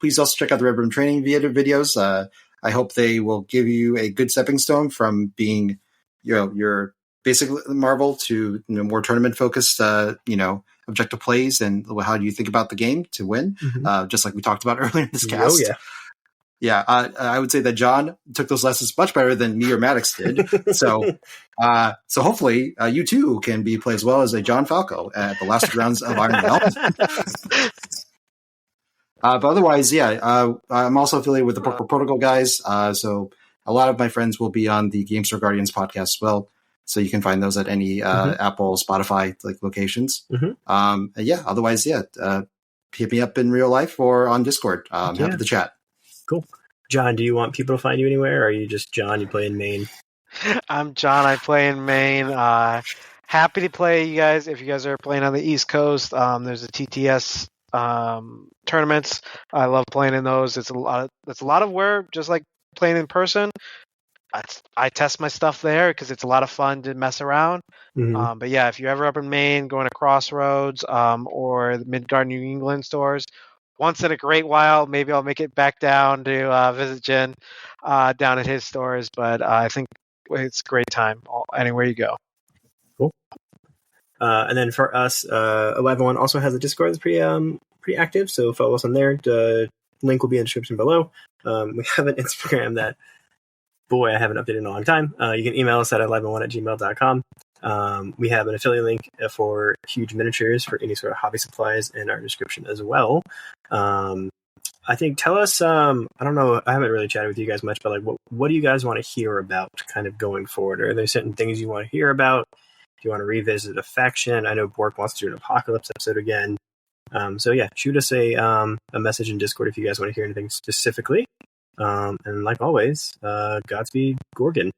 Please also check out the Red Room Training videos. I hope they will give you a good stepping stone from being, you know, your basic Marvel to, you know, more tournament focused, you know, objective plays and how do you think about the game to win, just like we talked about earlier in this cast. Oh, yeah. Yeah, I would say that John took those lessons much better than me or Maddox did. So hopefully you too can play as well as a John Falco at the last rounds of Ironweld. But otherwise, yeah, I'm also affiliated with the Purple Protocol guys. So a lot of my friends will be on the GameStore Guardians podcast as well. So you can find those at any Apple, Spotify like locations. Yeah, otherwise, yeah, hit me up in real life or on Discord. Happy to chat. Cool. John, do you want people to find you anywhere, or are you just John, you play in Maine? I'm John, I play in Maine. Happy to play you guys if you guys are playing on the East Coast. There's a TTS tournaments. I love playing in those. It's a lot of where, just like playing in person, I test my stuff there because it's a lot of fun to mess around. But yeah, if you're ever up in Maine, going to Crossroads or the Midgard, New England stores, once in a great while, maybe I'll make it back down to visit Jian down at his stores. But I think it's a great time anywhere you go. Cool. And then for us, 11 also has a Discord that's pretty active, so follow us on there. The link will be in the description below. We have an Instagram that, boy, I haven't updated in a long time. You can email us at 11one@gmail.com. We have an affiliate link for Huge Miniatures for any sort of hobby supplies in our description as well. I think, tell us, I don't know, I haven't really chatted with you guys much, but like, what do you guys want to hear about kind of going forward? Are there certain things you want to hear about? Do you want to revisit a faction? I know Bork wants to do an Apocalypse episode again. So yeah, shoot us a message in Discord if you guys want to hear anything specifically. And like always, Godspeed, Gorgon.